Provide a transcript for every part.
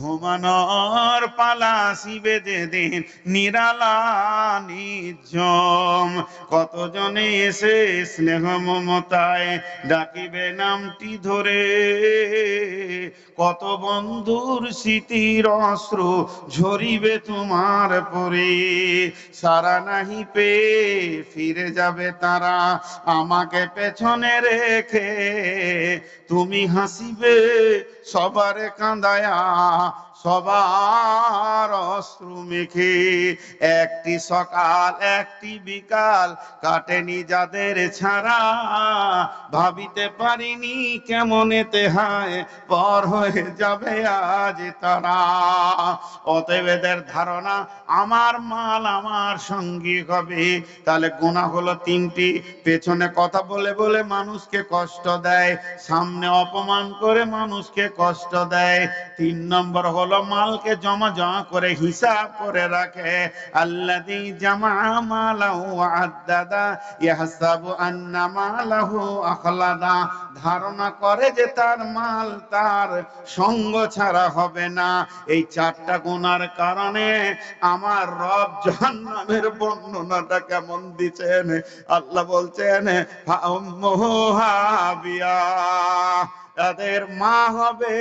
ঘুমানোর পালা আসিবে যেদিন নিরালা নিঝুম। কতজনে এসে স্নেহ মমতায় ডাকিবে নামটি ধরে, কত বন্ধুর স্মৃতির অশ্রু ঝরিবে তোমার পরে। সারা নাহি পেয়ে ফিরে যাবে তারা আমাকে পেছনে রেখে, তুমি হাসিবে সবারে কাঁদায়া সবার অশ্রু মেখে। একটি সকাল একটি বিকাল কাটেনি যাদের ছাড়া, ভাবিতে পারিনি কেমনেতে হায় পর হয়ে যাবে আজ তারা। অতএব এদের ধারণা আমার মাল আমার সঙ্গী হবে। তাহলে গুনাহ হলো তিনটি: পেছনে কথা বলে বলে মানুষকে কষ্ট দেয়, সামনে অপমান করে মানুষকে কষ্ট দেয়। 3 নম্বর হলো মালকে জমা জমা করে হিসাব করে রাখে। আল্লাযী জামা মালাহু আদ্দাদা ইয়াহসাবু আন্না মালাহু আখলাদা, ধারণা করে যে তার মাল তার সঙ্গ ছাড়া হবে না। এই 4টা গুনার কারণে আমার রব জাহান্নামের বর্ণনাটা কেমন দিচ্ছেন। আল্লাহ বলছেন ফাউম্মুহু হাবিয়া, তাদের মা হবে।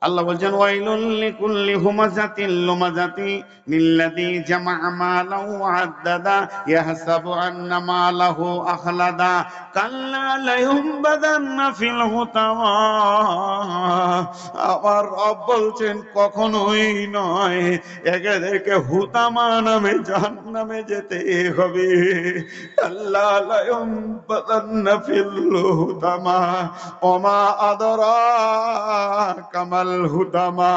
আল্লাহ বলছেন ওয়াইলুল লিকুল্লি হুমাযাতিল লুমাযাতি মিল্লাযী জামা মালাহু আদ্দাদা ইয়াহসাবু আন্না মালাহু আখলাদা কাল্লা লায়ুমবাদান্না ফিল হুতামা। আমার রব বলছেন কখনোই নয়, এদেরকে হুতামা নামে জাহান্নামে যেতে হবে। কাল্লা লায়ুমবাদান্না ফিল হুতামা ওমা আদরাকা মাল হুতামা।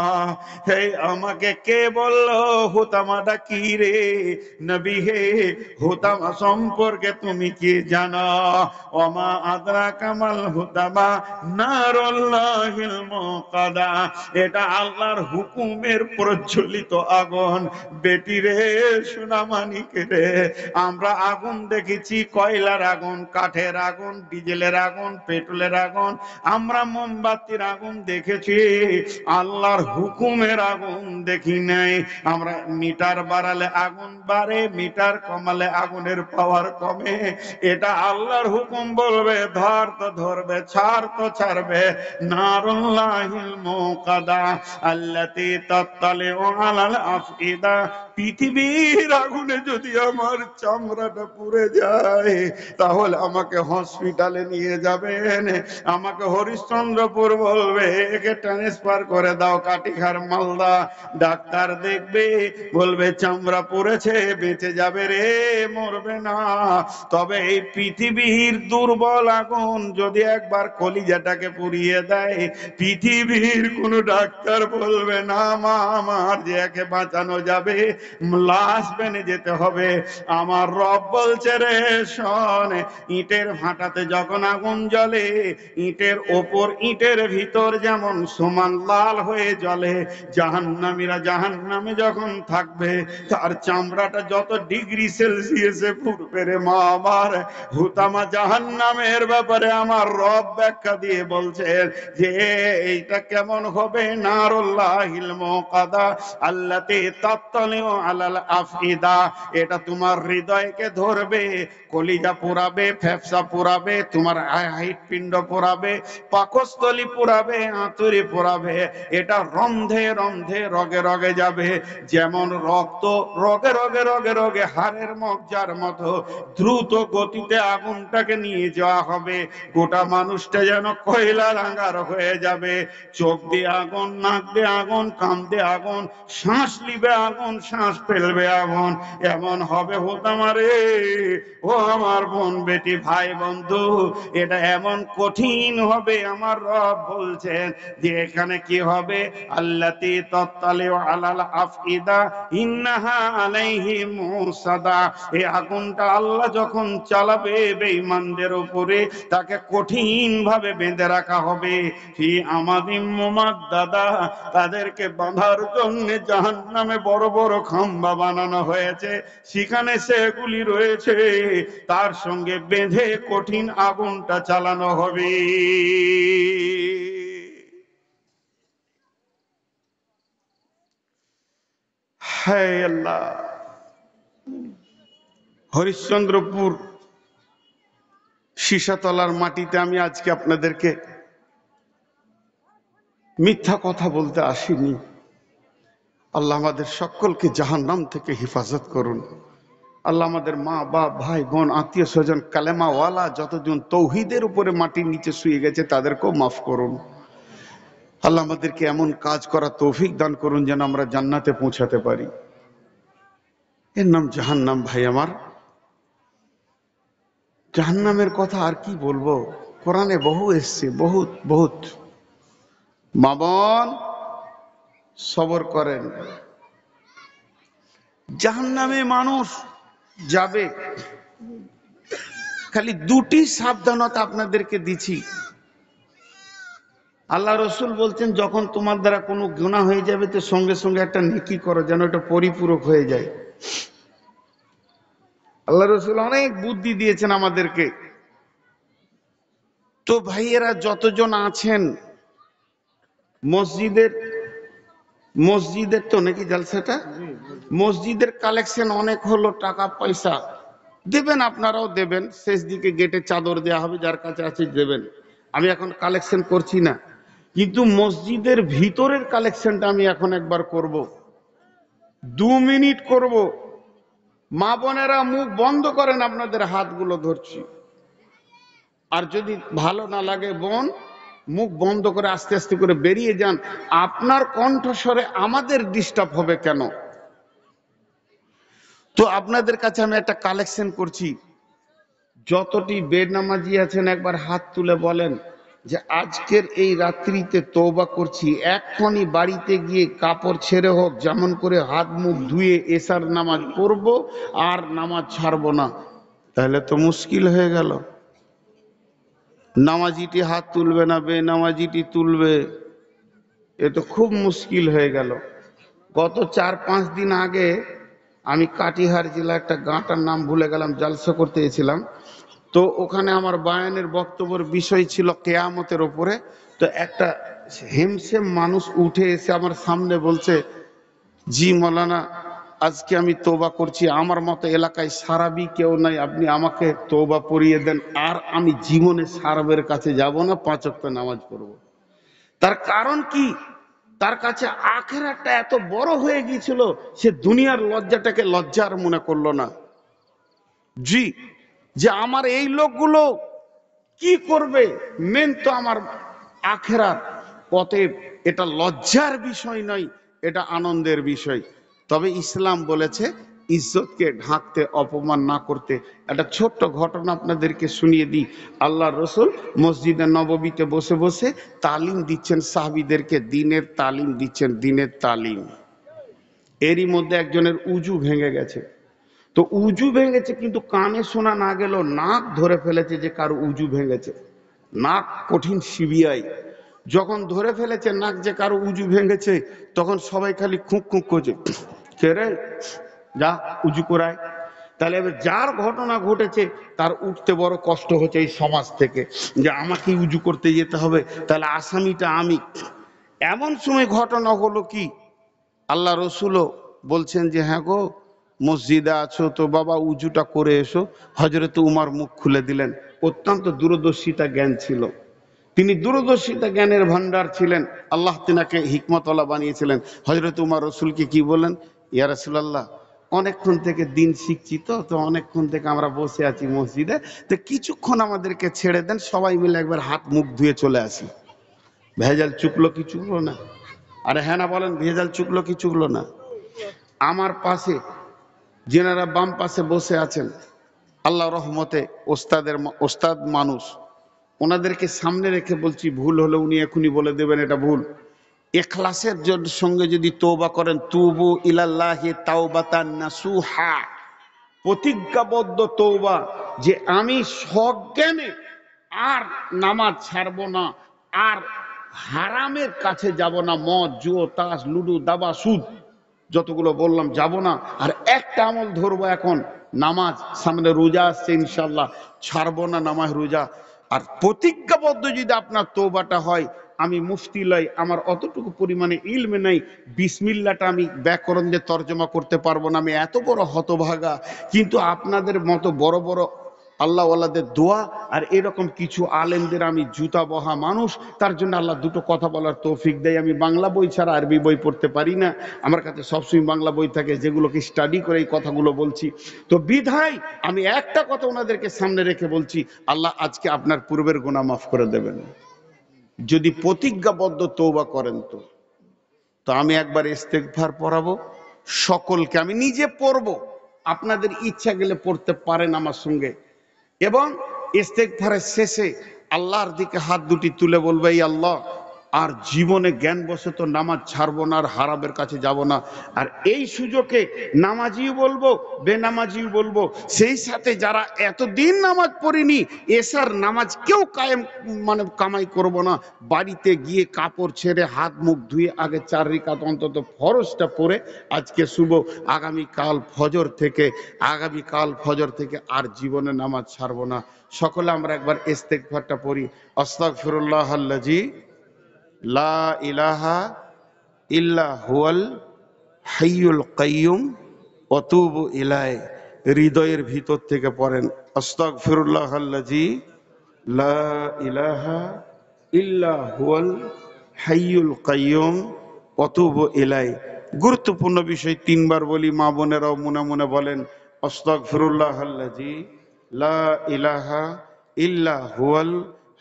হে আমাকে কে বললো হুতামাটা কি রে নবী হে, হুতামা সম্পর্কে তুমি কি জানো? ওমা আদরাকা মাল হুতামা নারুল্লাহিল মুকাদা, এটা আল্লাহর হুকুমের প্রজ্বলিত আগুন। বেটি রে সোনামানিক রে, আমরা আগুন দেখেছি, কয়লার আগুন, কাঠের আগুন, ডিজেলের আগুন, পেট্রোলের আগুন, আমরা মোমবাতির আগুন দেখেছি, আল্লাহর হুকুমের আগুন দেখি নাই। আমরা মিটার বাড়ালে আগুন বাড়ে, মিটার কমালে আগুনের পাওয়ার কমে। এটা আল্লাহর হুকুম বলবে ধর তো ধরবে, ছাড় তো ছাড়বে। নারুল্লাহিল মুকাদা আল্লাতী তাত্তালিউ আলাল আফইদা, পৃথিবীর আগুনে যদি আমার চামড়াটা পুড়ে যায় তাহলে আমাকে হসপিটালে নিয়ে যাবেন, আমাকে হরিশ্চন্দ্রপুর বলবে একে ট্রান্সফার করে দাও কাটিখার মালদা। ডাক্তার দেখবে, বলবে চামড়া পড়েছে, বেঁচে যাবে রে, মরবে না। তবে এই পৃথিবীর দুর্বল আগুন যদি একবার কলিজাটাকে পুড়িয়ে দেয়, পৃথিবীর কোন ডাক্তার বলবে না মা আমার যে একে বাঁচানো যাবে, লাশ বেনে যেতে হবে। আমার রব বলছে রে শোন, ইটের ভাটাতে যখন আগুন জ্বলে, ইটের ওপর ইটের ভিতর যেমন সমান লাল হয়ে জ্বলে, জাহান্নামীরা জাহান্নামে যখন থাকবে তার চামড়াটা যত ডিগ্রি সেলসিয়াসে পুড়বে রে মা আমার। হুতামা জাহান্নামের ব্যাপারে আমার রব ব্যাখ্যা দিয়ে বলছেন যে এইটা কেমন হবে। নারুল্লাহিল মুকাদা আল্লাতী তাত্তালিউ আলাল আফইদা, এটা তোমার হৃদয়কে ধরবে, কলিজা পোড়াবে, ফেফসা পোড়াবে, তোমার হৃৎপিণ্ড পোড়াবে, পাকস্থলী পোড়াবে, আঁতুড়ি পোড়াবে। এটা রন্ধে রন্ধে রগে রগে যাবে। যেমন রক্ত রগে রগে রগে রগে হাড়ের মজ্জার মতো দ্রুত গতিতে আগুনটাকে নিয়ে যাওয়া হবে। গোটা মানুষটা যেন কয়লা রাঙার হয়ে যাবে। চোখ দিয়ে আগুন, নাক দিয়ে আগুন, কান দিয়ে আগুন, শ্বাস নিবে আগুন, শ্বাস ফেলবে আগুন। এমন হবে হুতামা রে ও আমার বোন, বেটি, ভাই, বন্ধু, এটা এমন কঠিন হবে। আমার রব বলছেন যে এখানে কি হবে, আল্লাতী তাত্তালিউ আলাল আফইদা ইন্নাহা আলাইহিম মুসাদা। এই আগুনটা আল্লাহ যখন চালাবে বেঈমানদের উপরে, তাকে কঠিন ভাবে বেঁধে রাখা হবে। ফি আমাদিম মুমাদ্দাদা, তাদেরকে বাঁধার জন্য জাহান্নামে বড় বড় খাম্বা বানানো হয়েছে, সেখানে সেগুলি রয়েছে, তার সঙ্গে বেঁধে কঠিন আগুনটা চালানো হবে। হায় আল্লাহ, হরিশ্চন্দ্রপুর সীসাতলার মাটিতে আমি আজকে আপনাদেরকে মিথ্যা কথা বলতে আসিনি। আল্লাহ আমাদের সকলকে জাহান্নাম থেকে হেফাজত করুন। আল্লাহ আমাদের মা বাপ ভাই বোন আত্মীয় স্বজন কালেমাওয়ালা যতজন তৌহিদের উপরে মাটির নিচে শুয়ে গেছে তাদেরকেও মাফ করুন। আল্লাহ আমাদেরকে এমন কাজ করা তৌফিক দান করুন যেন আমরা জান্নাতে পৌঁছাতে পারি। এর নাম জাহান্নাম। ভাই আমার, জাহান্নামের কথা আর কি বলবো, কোরআনে বহু এসছে, বহুত বহুত। মা বোন সবর করেন, জাহান্নামে মানুষ যাবে, খালি দুটি সাবধানতা আপনাদেরকে দিচ্ছি। আল্লাহ রসুল বলছেন যখন তোমার দ্বারা কোনো গুনাহ হয়ে যাবে তো সঙ্গে সঙ্গে একটা নেকি করো যেন এটা পরিপূরক হয়ে যায়। আল্লাহ রসুল অনেক বুদ্ধি দিয়েছেন আমাদেরকে। তো ভাইয়েরা যতজন আছেন মসজিদের তো নাকি জালসাটা, মসজিদের কালেকশন অনেক হলো, টাকা পয়সা দেবেন, আপনারাও দেবেন, শেষ দিকে গেটে চাদর দেওয়া হবে, যার কাছে আছে দেবেন। আমি এখন কালেকশন করছি না, কিন্তু মসজিদের ভিতরের কালেকশনটা আমি এখন একবার করব, 2 মিনিট করব। মা বোনেরা মুখ বন্ধ করেন, আপনাদের হাতগুলো ধরছি। আর যদি ভালো না লাগে বোন, মুখ বন্ধ করে আস্তে আস্তে করে বেরিয়ে যান। আপনার কণ্ঠস্বরে আমাদের ডিস্টার্ব হবে কেন? তো আপনাদের কাছে আমি একটা কালেকশন করছি। যতটি বেনামাজি আছেন একবার হাত তুলে বলেন যে আজকের এই রাত্রিতে তওবা করছি, এক্ষুনি বাড়িতে গিয়ে কাপড় ছেড়ে হোক যেমন করে হাত মুখ ধুয়ে এশার নামাজ পড়ব, আর নামাজ ছাড়বো না। তাহলে তো মুশকিল হয়ে গেল। নামাজিটি হাত তুলবে না, বেনামাজিটি তুলবে, এ তো খুব মুশকিল হয়ে গেল। গত 4-5 দিন আগে আমি কাটিহার জেলা একটা গাঁটার নাম ভুলে গেলাম, জালসা করতে এসেছিলাম। তো ওখানে আমার বায়ানের বক্তব্যের বিষয় ছিল কেয়ামতের ওপরে। তো একটা হেমসেম মানুষ উঠে এসে আমার সামনে বলছে, জি মৌলানা, আজকে আমি তওবা করছি, আমার মতো এলাকায় সারাবি কেউ নাই, আপনি আমাকে তওবা পড়িয়ে দেন, আর আমি জীবনে সারাবের কাছে যাব না, 5 ওয়াক্ত নামাজ পড়ব। তার কারণ কি? তার কাছে আখিরাতটা এত বড় হয়ে গিয়েছিল, সে দুনিয়ার লজ্জাটাকে লজ্জার মনে করলো না। জি, যে আমার এই লোকগুলো কি করবে, মেন তো আমার আখিরাত। অতএব এটা লজ্জার বিষয় নয়, এটা আনন্দের বিষয়। তবে ইসলাম বলেছে ইজ্জতকে ঢাকতে, অপমান না করতে। একটা ছোট্ট ঘটনা আপনাদেরকে শুনিয়ে দিই। আল্লাহ রসুল মসজিদে নববীতে বসে বসে তালিম দিচ্ছেন সাহাবীদেরকে, দিনের তালিম দিচ্ছেন, দিনের তালিম। এরই মধ্যে একজনের উজু ভেঙে গেছে। তো উজু ভেঙেছে কিন্তু কানে শোনা না গেল, নাক ধরে ফেলেছে যে কারো উজু ভেঙেছে। নাক কঠিন সিবিআই, যখন ধরে ফেলেছে নাক যে কারো উজু ভেঙেছে, তখন সবাই খালি খুঁক খুঁক করছে, কে রে, যা উজু করায়। তাহলে এবার যার ঘটনা ঘটেছে তার উঠতে বড় কষ্ট হচ্ছে এই সমাজ থেকে, যে আমাকে উজু করতে যেতে হবে, তাহলে আসামিটা আমি। এমন সময় ঘটনা হলো কি, আল্লাহ রসুলও বলছেন যে হ্যাঁ গো, মসজিদে আছো তো বাবা উজুটা করে এসো। হযরত উমর মুখ খুলে দিলেন। অত্যন্ত দূরদর্শিতা জ্ঞান ছিল, তিনি দূরদর্শিতা জ্ঞানের ভান্ডার ছিলেন। আল্লাহ তিনাকে হিকমতওয়ালা বানিয়েছিলেন। হযরত উমর রসুলকে কি বলেন, ইয়া রাসূলুল্লাহ, অনেকক্ষণ থেকে দিন শিখছি, তো অনেকক্ষণ থেকে আমরা বসে আছি মসজিদে, তো কিছুক্ষণ আমাদেরকে ছেড়ে দেন, সবাই মিলে একবার হাত মুখ ধুয়ে চলে আসি। ভেজাল চুকলো কি চুকলো না? আরে হ্যাঁ না বলেন, ভেজাল চুকলো কি চুকলো না? আমার পাশে যেনারা বাম পাশে বসে আছেন, আল্লাহ রহমতে ওস্তাদ মানুষ, ওনাদেরকে সামনে রেখে বলছি, ভুল হলে উনি এখনই বলে দেবেন এটা ভুল। ইখলাসের সঙ্গে যদি তওবা করেন, তুবু ইলাল্লাহি তাওবাতান নাসুহা, প্রতিজ্ঞাবদ্ধ তওবা, যে আমি সজ্ঞানে আর নামাজ ছাড়বো না, আর হারামের কাছে যাব না, মদ জুয়া তাস লুডু দাবা সুদ যতগুলো বললাম যাব না, আর একটা আমল ধরবো এখন, নামাজ। সামনে রোজা আসছে, ইনশাল্লাহ ছাড়বো না নামাজ রোজা। আর প্রতিজ্ঞাবদ্ধ যদি আপনার তওবাটা হয়, আমি মুফতি লই, আমার অতটুকু পরিমাণে ইলমে নাই, বিসমিল্লাহটা আমি ব্যাকরণ দিয়ে তর্জমা করতে পারবো না, আমি এত বড় হতভাগা। কিন্তু আপনাদের মতো বড় বড় আল্লাহওয়ালাদের দোয়া আর এরকম কিছু আলেমদের আমি জুতা বহা মানুষ, তার জন্য আল্লাহ দুটো কথা বলার তৌফিক দেয়। আমি বাংলা বই ছাড়া আরবি বই পড়তে পারি না, আমার কাছে সবসময় বাংলা বই থাকে, যেগুলোকে স্টাডি করে এই কথাগুলো বলছি। তো বিধায় আমি একটা কথা ওনাদেরকে সামনে রেখে বলছি, আল্লাহ আজকে আপনার পূর্বের গুনাহ মাফ করে দেবেন যদি প্রতিজ্ঞাবদ্ধ তওবা করেন। তো আমি একবার ইস্তেগফার পড়াবো সকলকে, আমি নিজে পড়বো, আপনাদের ইচ্ছা গেলে পড়তে পারেন আমার সঙ্গে। এবং ইস্তেগফারের শেষে আল্লাহর দিকে হাত দুটি তুলে বলবে, এই আল্লাহ, আর জীবনে জ্ঞান বশত নামাজ ছাড়বো না, আর হারামের কাছে যাব না। আর এই সুযোগে নামাজিও বলবো, বেনামাজিও বলবো, সেই সাথে যারা এতদিন নামাজ পড়িনি, এসার নামাজ কেউ কায়েম কামাই করব না, বাড়িতে গিয়ে কাপড় ছেড়ে হাত মুখ ধুয়ে আগে 4 রাকাত অন্তত ফরজটা পড়ে আজকে শুভ, আগামীকাল ফজর থেকে আর জীবনে নামাজ ছাড়বো না। সকলে আমরা একবার ইস্তেগফারটা পড়ি। আস্তাগফিরুল্লাহাল্লাযী লা ইলাহা ইল্লা হুয়াল হাইয়ুল কাইয়ুম ওয়া তুবু ইলাইহি। হৃদয়ের ভিতর থেকে পড়েন, আস্তাগফিরুল্লাহাল্লাযী লা ইলাহা ইল্লা হুয়াল হাইয়ুল কাইয়ুম ওয়া তুবু ইলাইহি। গুরুত্বপূর্ণ বিষয় 3 বার বলি, মা বোনেরাও মনে মনে বলেন, আস্তাগফিরুল্লাহাল্লাযী লা ইলাহা ইল্লা হুয়াল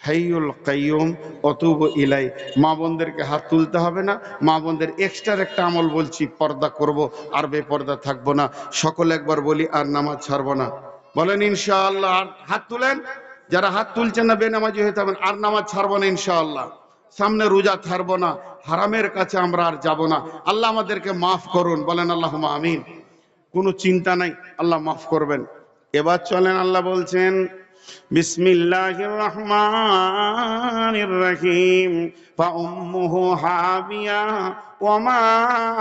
হাইয়ুল কাইয়ুম ওয়া তুবু ইলাইহি। মা বোনদেরকে হাত তুলতে হবে না, মা বোনদের এক্সট্রা একটা আমল বলছি, পর্দা করব, আর বেপর্দা থাকবো না। সকলে একবার বলি, আর নামাজ ছাড়বো না, বলেন ইনশাআল্লাহ। আর হাত তুলেন, যারা হাত তুলছেন না বেনামাজি হয়ে যাবেন, আর নামাজ ছাড়বো না ইনশাআল্লাহ। সামনে রোজা ছাড়বো না, হারামের কাছে আমরা আর যাব না। আল্লাহ আমাদেরকে মাফ করুন, বলেন আল্লাহুম্মা আমিন। কোনো চিন্তা নাই, আল্লাহ মাফ করবেন। এবার চলেন, আল্লাহ বলছেন বিসমিল্লাহির রহমানির রহিম, ফাউম্মুহু হাবিয়া ওয়া মা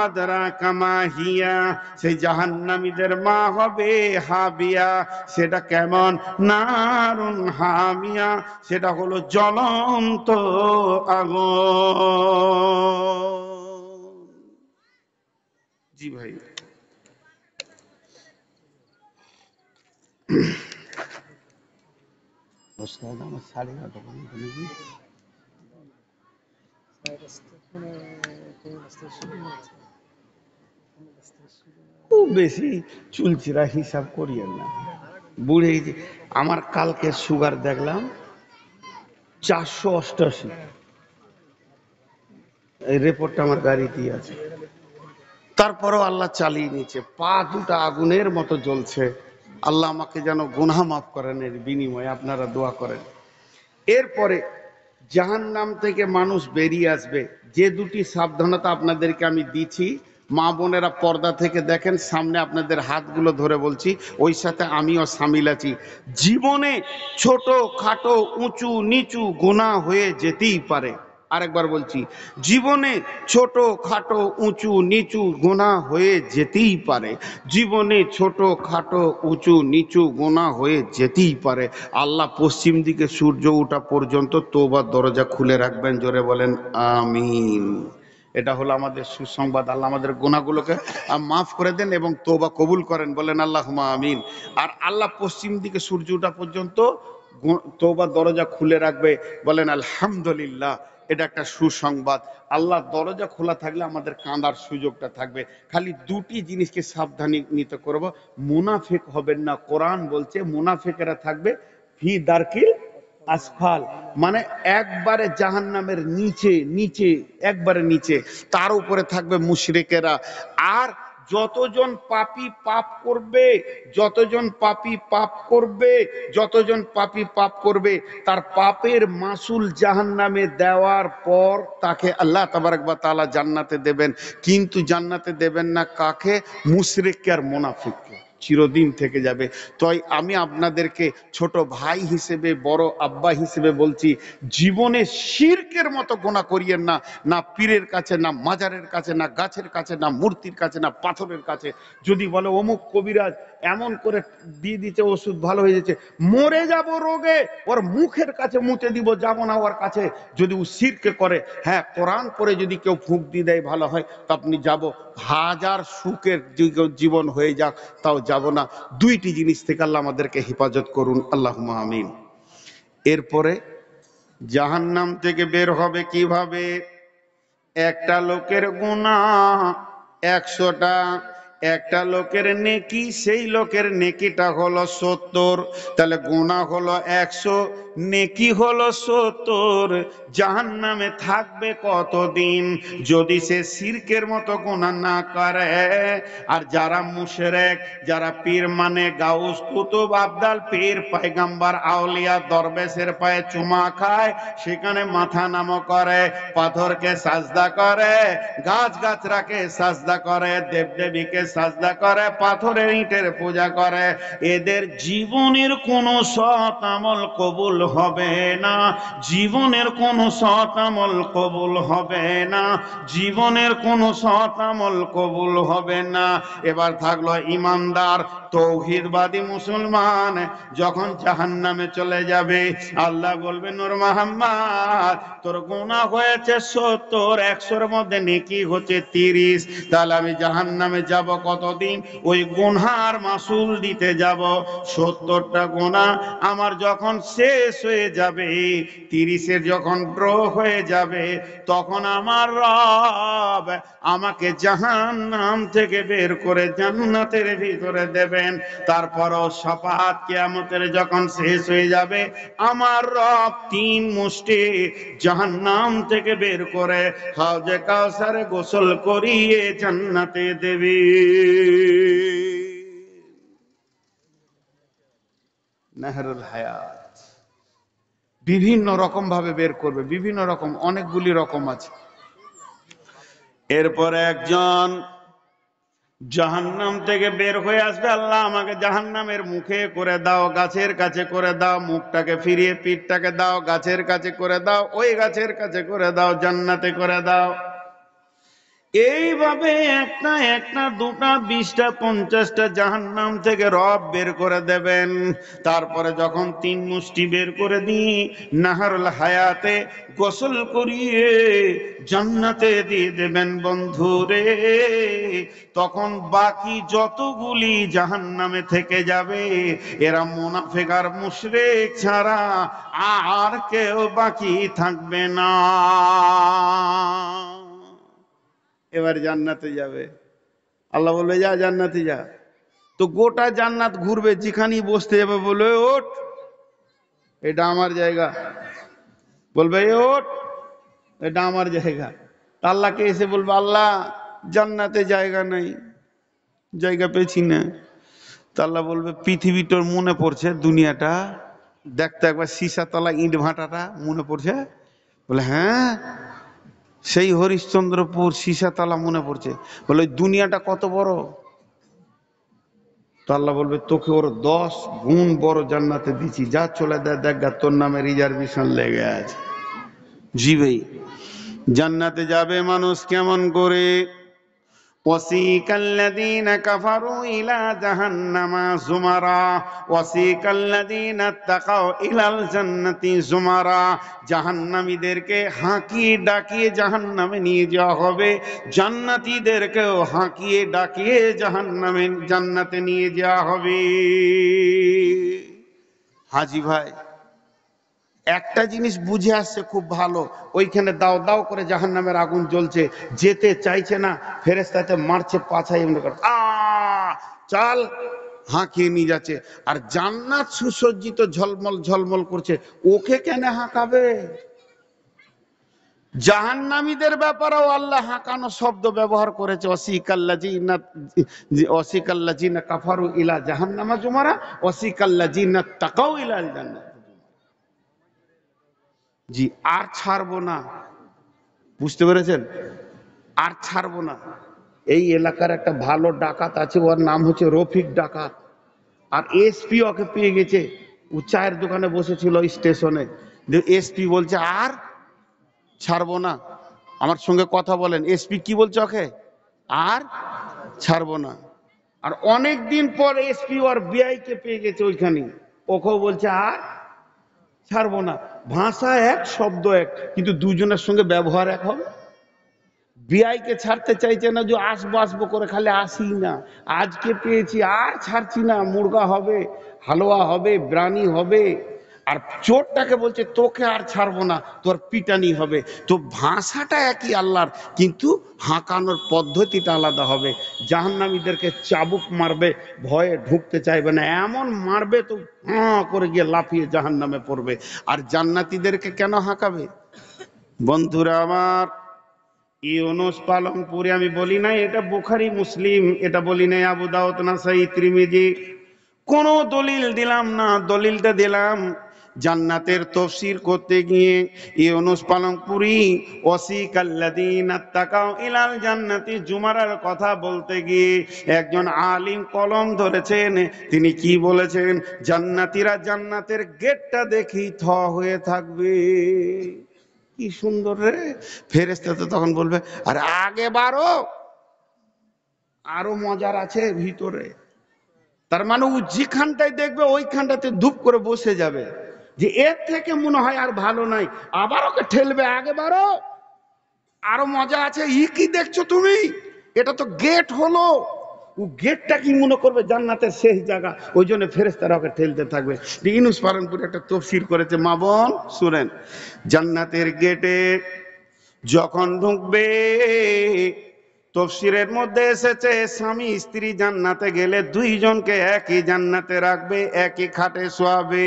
আদরাকা মা হিয়া। সেই জাহান্নামীদের মা হবে হাবিয়া। সেটা কেমন? নারুন হামিয়া, সেটা হলো জ্বলন্ত আগুন। জি ভাই, আমার সাড়ে 9টা খুব বেশি চুলচিরা হিসাব করিয়েন না, বুড়ে। আমার কালকে সুগার দেখলাম 488, এই রিপোর্টটা আমার গাড়িতেই আছে। তারপরেও আল্লাহ চালিয়ে নিচ্ছে, পা দুটা আগুনের মতো জ্বলছে। আল্লাহ আমাকে যেন গুনাহ মাফ করেন, এর বিনিময়ে আপনারা দোয়া করেন। এরপরে জাহান্নাম থেকে মানুষ বেরিয়ে আসবে, যে দুটি সাবধানতা আপনাদেরকে আমি দিচ্ছি, মা বোনেরা পর্দা থেকে দেখেন, সামনে আপনাদের হাতগুলো ধরে বলছি, ওই সাথে আমিও সামিল আছি। জীবনে ছোট খাটো উঁচু নিচু গুনাহ হয়ে যেতেই পারে। আরেকবার বলছি, জীবনে ছোট খাটো উঁচু নিচু গুনাহ হয়ে যেতেই পারে। জীবনে ছোট খাটো উঁচু নিচু গুনাহ হয়ে যেতেই পারে। আল্লাহ পশ্চিম দিকে সূর্য ওঠা পর্যন্ত তওবার দরজা খুলে রাখবেন, জোরে বলেন আমিন। এটা হলো আমাদের সুসংবাদ। আল্লাহ আমাদের গুনাহগুলোকে মাফ করে দেন এবং তওবা কবুল করেন, বলেন আল্লাহুম্মা আমিন। আর আল্লাহ পশ্চিম দিকে সূর্য ওঠা পর্যন্ত তওবার দরজা খুলে রাখবে, বলেন আলহামদুলিল্লাহ। এটা একটা সুসংবাদ। আল্লাহর দরজা খোলা থাকলে আমাদের কাঁদার সুযোগটা থাকবে। খালি দুটি জিনিসকে সাবধানী নিতে করব, মুনাফিক হবেন না। কোরআন বলছে মুনাফিকেরা থাকবে ফি দারকিল আসফাল, মানে একবারে জাহান্নামের নিচে নিচে, একবারে নিচে। তার উপরে থাকবে মুশরিকেরা। আর যতজন পাপী পাপ করবে, যতজন পাপী পাপ করবে, যতজন পাপী পাপ করবে, তার পাপের মাসুল জাহান্নামে দেওয়ার পর তাকে আল্লাহ তাবারক ওয়া তাআলা জান্নাতে দেবেন। কিন্তু জান্নাতে দেবেন না কাকে? মুশরিককে আর মুনাফিককে। চিরদিন থেকে যাবে। তাই আমি আপনাদেরকে ছোট ভাই হিসেবে, বড় আব্বা হিসেবে বলছি, জীবনে শিরকের মতো গোনা করিয়েন না। না পীরের কাছে, না মাজারের কাছে, না গাছের কাছে, না মূর্তির কাছে, না পাথরের কাছে। যদি বলে অমুক কবিরাজ এমন করে দিয়ে দিচ্ছে ওষুধ ভালো হয়ে যাচ্ছে, মরে যাব রোগে, ওর মুখের কাছে মুতে দিব, যাব না ওর কাছে। যদি ও শিরকে করে, হ্যাঁ কোরআন পড়ে যদি কেউ ফুঁক দিয়ে দেয় ভালো হয়, তো আপনি যাব। হাজার সুখের জীবন হয়ে যাক তাও যাব না। দুইটি জিনিস থেকে আল্লাহ আমাদেরকে হেফাজত করুন, আল্লাহুম্মা আমিন। এরপরে জাহান্নাম থেকে বের হবে কিভাবে? একটা লোকের গুনাহ 100টা, একটা লোকের নেকি, সেই লোকের নেকিটা হলো 70। তাহলে গুনাহ হলো 100, নেকি হলো 70। জাহান্নামে থাকবে কতদিন? যদি সে শিরকের মতো গুনাহ না করে। আর যারা মুশরিক, যারা পীর মানে গাউস কুতুব আবদাল পীর পয়গম্বর আউলিয়া দরবেশের পায়ে চুমা খায়, সেখানে মাথা নামো করে, পাথরকে সাজদা করে, গাছ গাছরাকে সাজদা করে, দেবদেবীকে সাজদা করে, পাথরের ইটের পূজা করে, এদের জীবনের কোনো সৎ আমল কবুল হবে না। জীবনের কোনো সৎ আমল কবুল হবে না। জীবনের কোনো সৎ আমল কবুল হবে না। এবার থাকলো ইমানদার তৌহিদবাদী মুসলমান, যখন জাহান্নামে চলে যাবে, আল্লাহ বলবে নূর মোহাম্মদ তোর গুনাহ হয়েছে 70, 100-র মধ্যে নেকি হচ্ছে 30। তাহলে আমি জাহান্নামে যাব কতদিন? ওই গুনহার মাসুল দিতে যাব। 70টা গুনাহ আমার যখন শেষ হয়ে যাবে, 30-এর যখন ড্র হয়ে যাবে, তখন আমার রব আমাকে জাহান্নাম থেকে বের করে জান্নাতের ভিতরে দেবেন। তারপরও শাফাআত কিয়ামতের যখন শেষ হয়ে যাবে, আমার রব 3 মুষ্টি জাহান্নাম থেকে বের করে হাউজে কাউসারে গোসল করিয়ে জান্নাতে দেবে। নাহরুল হায়াত বিভিন্ন রকম ভাবে বের করবে, বিভিন্ন রকম, অনেকগুলি রকম আছে। এরপরে একজন জাহান্নাম থেকে বের হয়ে আসবে, আল্লাহ আমাকে জাহান্নামের মুখে করে দাও, গাছের কাছে করে দাও, মুখটাকে ফিরিয়ে পিঠটাকে দাও, গাছের কাছে করে দাও, ওই গাছের কাছে করে দাও, জান্নাতে করে দাও। এইভাবে একটা একটা, দুটা, 20টা, 50টা জাহান্নাম থেকে রব বের করে দেবেন। তারপরে যখন 3 মুষ্টি বের করে দিই, নাহরুল হায়াতে গোসল করিয়ে জান্নাতে দিয়ে দেবেন বন্ধুরে। তখন বাকি যতগুলি জাহান্নামে থেকে যাবে, এরা মুনাফিক আর মুশরিক ছাড়া আর কেউ বাকি থাকবে না। এবার জান্নাতে যাবে, আল্লাহ বলবে যা জান্নাতে যা। তো গোটা জান্নাত ঘুরবে, যেখানেই বসতে যাবে বলবে ওঠ, এটা আমার জায়গা। বলবে ওঠ, এটা আমার জায়গা। আল্লাহকে এসে বলবে আল্লাহ জান্নাতে জায়গা নাই, জায়গা পেয়েছি না। তা আল্লাহ বলবে পৃথিবীটার মনে পড়ছে, দুনিয়াটা দেখতে একবার সীসাতলা ইট ভাটাটা মনে পড়ছে? বলে হ্যাঁ, সেই হরিশ্চন্দ্রপুর সীসাতলা মনে পড়ছে। বলে দুনিয়াটা কত বড়? তো আল্লাহ বলবে তোকে ওর 10 গুণ বড় জান্নাতে দিচ্ছি, যা চলে দেয়, দেখ তোর নামে রিজার্ভেশন লেগে আছে। জি ভাই, জান্নাতে যাবে মানুষ কেমন করে? وسيق الذين كفروا إلى جهنم زمرا وسيق الذين اتقوا إلى الجنة زمرا। জাহান্নামীদেরকে হাঁকিয়ে ডাকিয়ে জাহান্নামে নিয়ে যাওয়া হবে, জান্নাতীদেরকেও হাঁকিয়ে ডাকিয়ে জান্নাতে নিয়ে যাওয়া হবে। হাজি ভাই একটা জিনিস বুঝে আসছে খুব ভালো, ওইখানে দাও দাও করে জাহান্নামের আগুন জ্বলছে, যেতে চাইছে না, ফেরেশতাতে মারছে পাছায়, এমনি করে চাল হাঁকিয়ে নিয়ে যাচ্ছে। আর জান্নাত সুসজ্জিত, ঝলমল ঝলমল করছে, ওকে কেন হাঁকাবে? জাহান্নামীদের ব্যাপারেও আল্লাহ হাঁকানো শব্দ ব্যবহার করেছে, ওয়াসিকাল্লাযিনা কাফারু ইলা জাহান্নামা যুমারা ওয়াসিকাল্লাযিনা তাকাউ ইলাল জান্নাত। জি, আর ছাড়বো না, বুঝতে পেরেছেন? আর ছাড়বো না। এই এলাকার একটা ভালো ডাকাত আছে, ওর নাম হচ্ছে রফিক ডাকাত। আর এসপি ওকে পেয়ে গেছে। ও চায়ের দোকানে বসেছিল স্টেশনে, এসপি বলছে আর ছাড়বো না। আমার সঙ্গে কথা বলেন, এসপি কি বলছে ওকে, আর ছাড়বো না। আর অনেক দিন পর এসপি ওর বিআই কে পেয়ে গেছে ওইখানে, ওকেও বলছে আর ছাড়বো না। ভাষা এক, শব্দ এক, কিন্তু দুজনের সঙ্গে ব্যবহার এক হবে। বিআই কে ছাড়তে চাইছে না, যে আসবো আসবো করে খালি আসি না, আজকে পেয়েছি আর ছাড়ছি না, মুরগা হবে, হালুয়া হবে, ব্রানি হবে। আর চোরটাকে বলছে তোকে আর ছাড়বো না, তোর পিটানি হবে। তো ভাষাটা একই আল্লাহর, কিন্তু হাঁকানোর পদ্ধতিটা আলাদা হবে। জাহান্নামীদেরকে চাবুক মারবে, ভয়ে ঢুকতে চাইবে না, এমন মারবে তো হাঁ করে গিয়ে লাফিয়ে জাহান্নামে পড়বে। আর জান্নাতীদেরকে কেন হাঁকাবে? বন্ধুরা আমার, ইউনুস পালংপুরে আমি বলি নাই এটা বুখারী মুসলিম, এটা বলি নাই আবু দাউদ নাসাই তিরমিজি, কোন দলিল দিলাম না। দলিলটা দিলাম জান্নাতের তাফসীর করতে গিয়ে ইউনুস পালংপুরি ওয়াসিকাল্লাযীনা তাকাউ ইলাল জান্নাতি জুমারার কথা বলতে গিয়ে একজন আলিম কলম ধরেছেন। তিনি কি বলেছেন? জান্নাতীরা জান্নাতের গেটটা দেখি থ হয়ে থাকবে। কি সুন্দর রে! ফেরেশতা তো তখন বলবে আরে আগে বাড়ো, আরো মজার আছে ভিতরে। তার মানে ও যেখানটায় দেখবে ওইখানটাতে ধূপ করে বসে যাবে, যে এর থেকে মনে হয় আর ভালো নাই, আবার ওকে ঠেলবে আগে বাড়ো, আরো মজা আছে। ই কি দেখছো তুমি? এটা তো গেট হলো। ও গেটটা কি মনে করবে জান্নাতের শেষ জায়গা, ওই জন্য ফেরেশতারা ওকে ঠেলতে থাকবে। ইউনুস পালনপুরে একটা তাফসীর করেছে, মা বোন শুনেন। জান্নাতের গেটে যখন ঢুকবে, তাফসীরের মধ্যে এসেছে স্বামী স্ত্রী জান্নাতে গেলে দুইজনকে একই জান্নাতে রাখবে, একই খাটে শোয়াবে।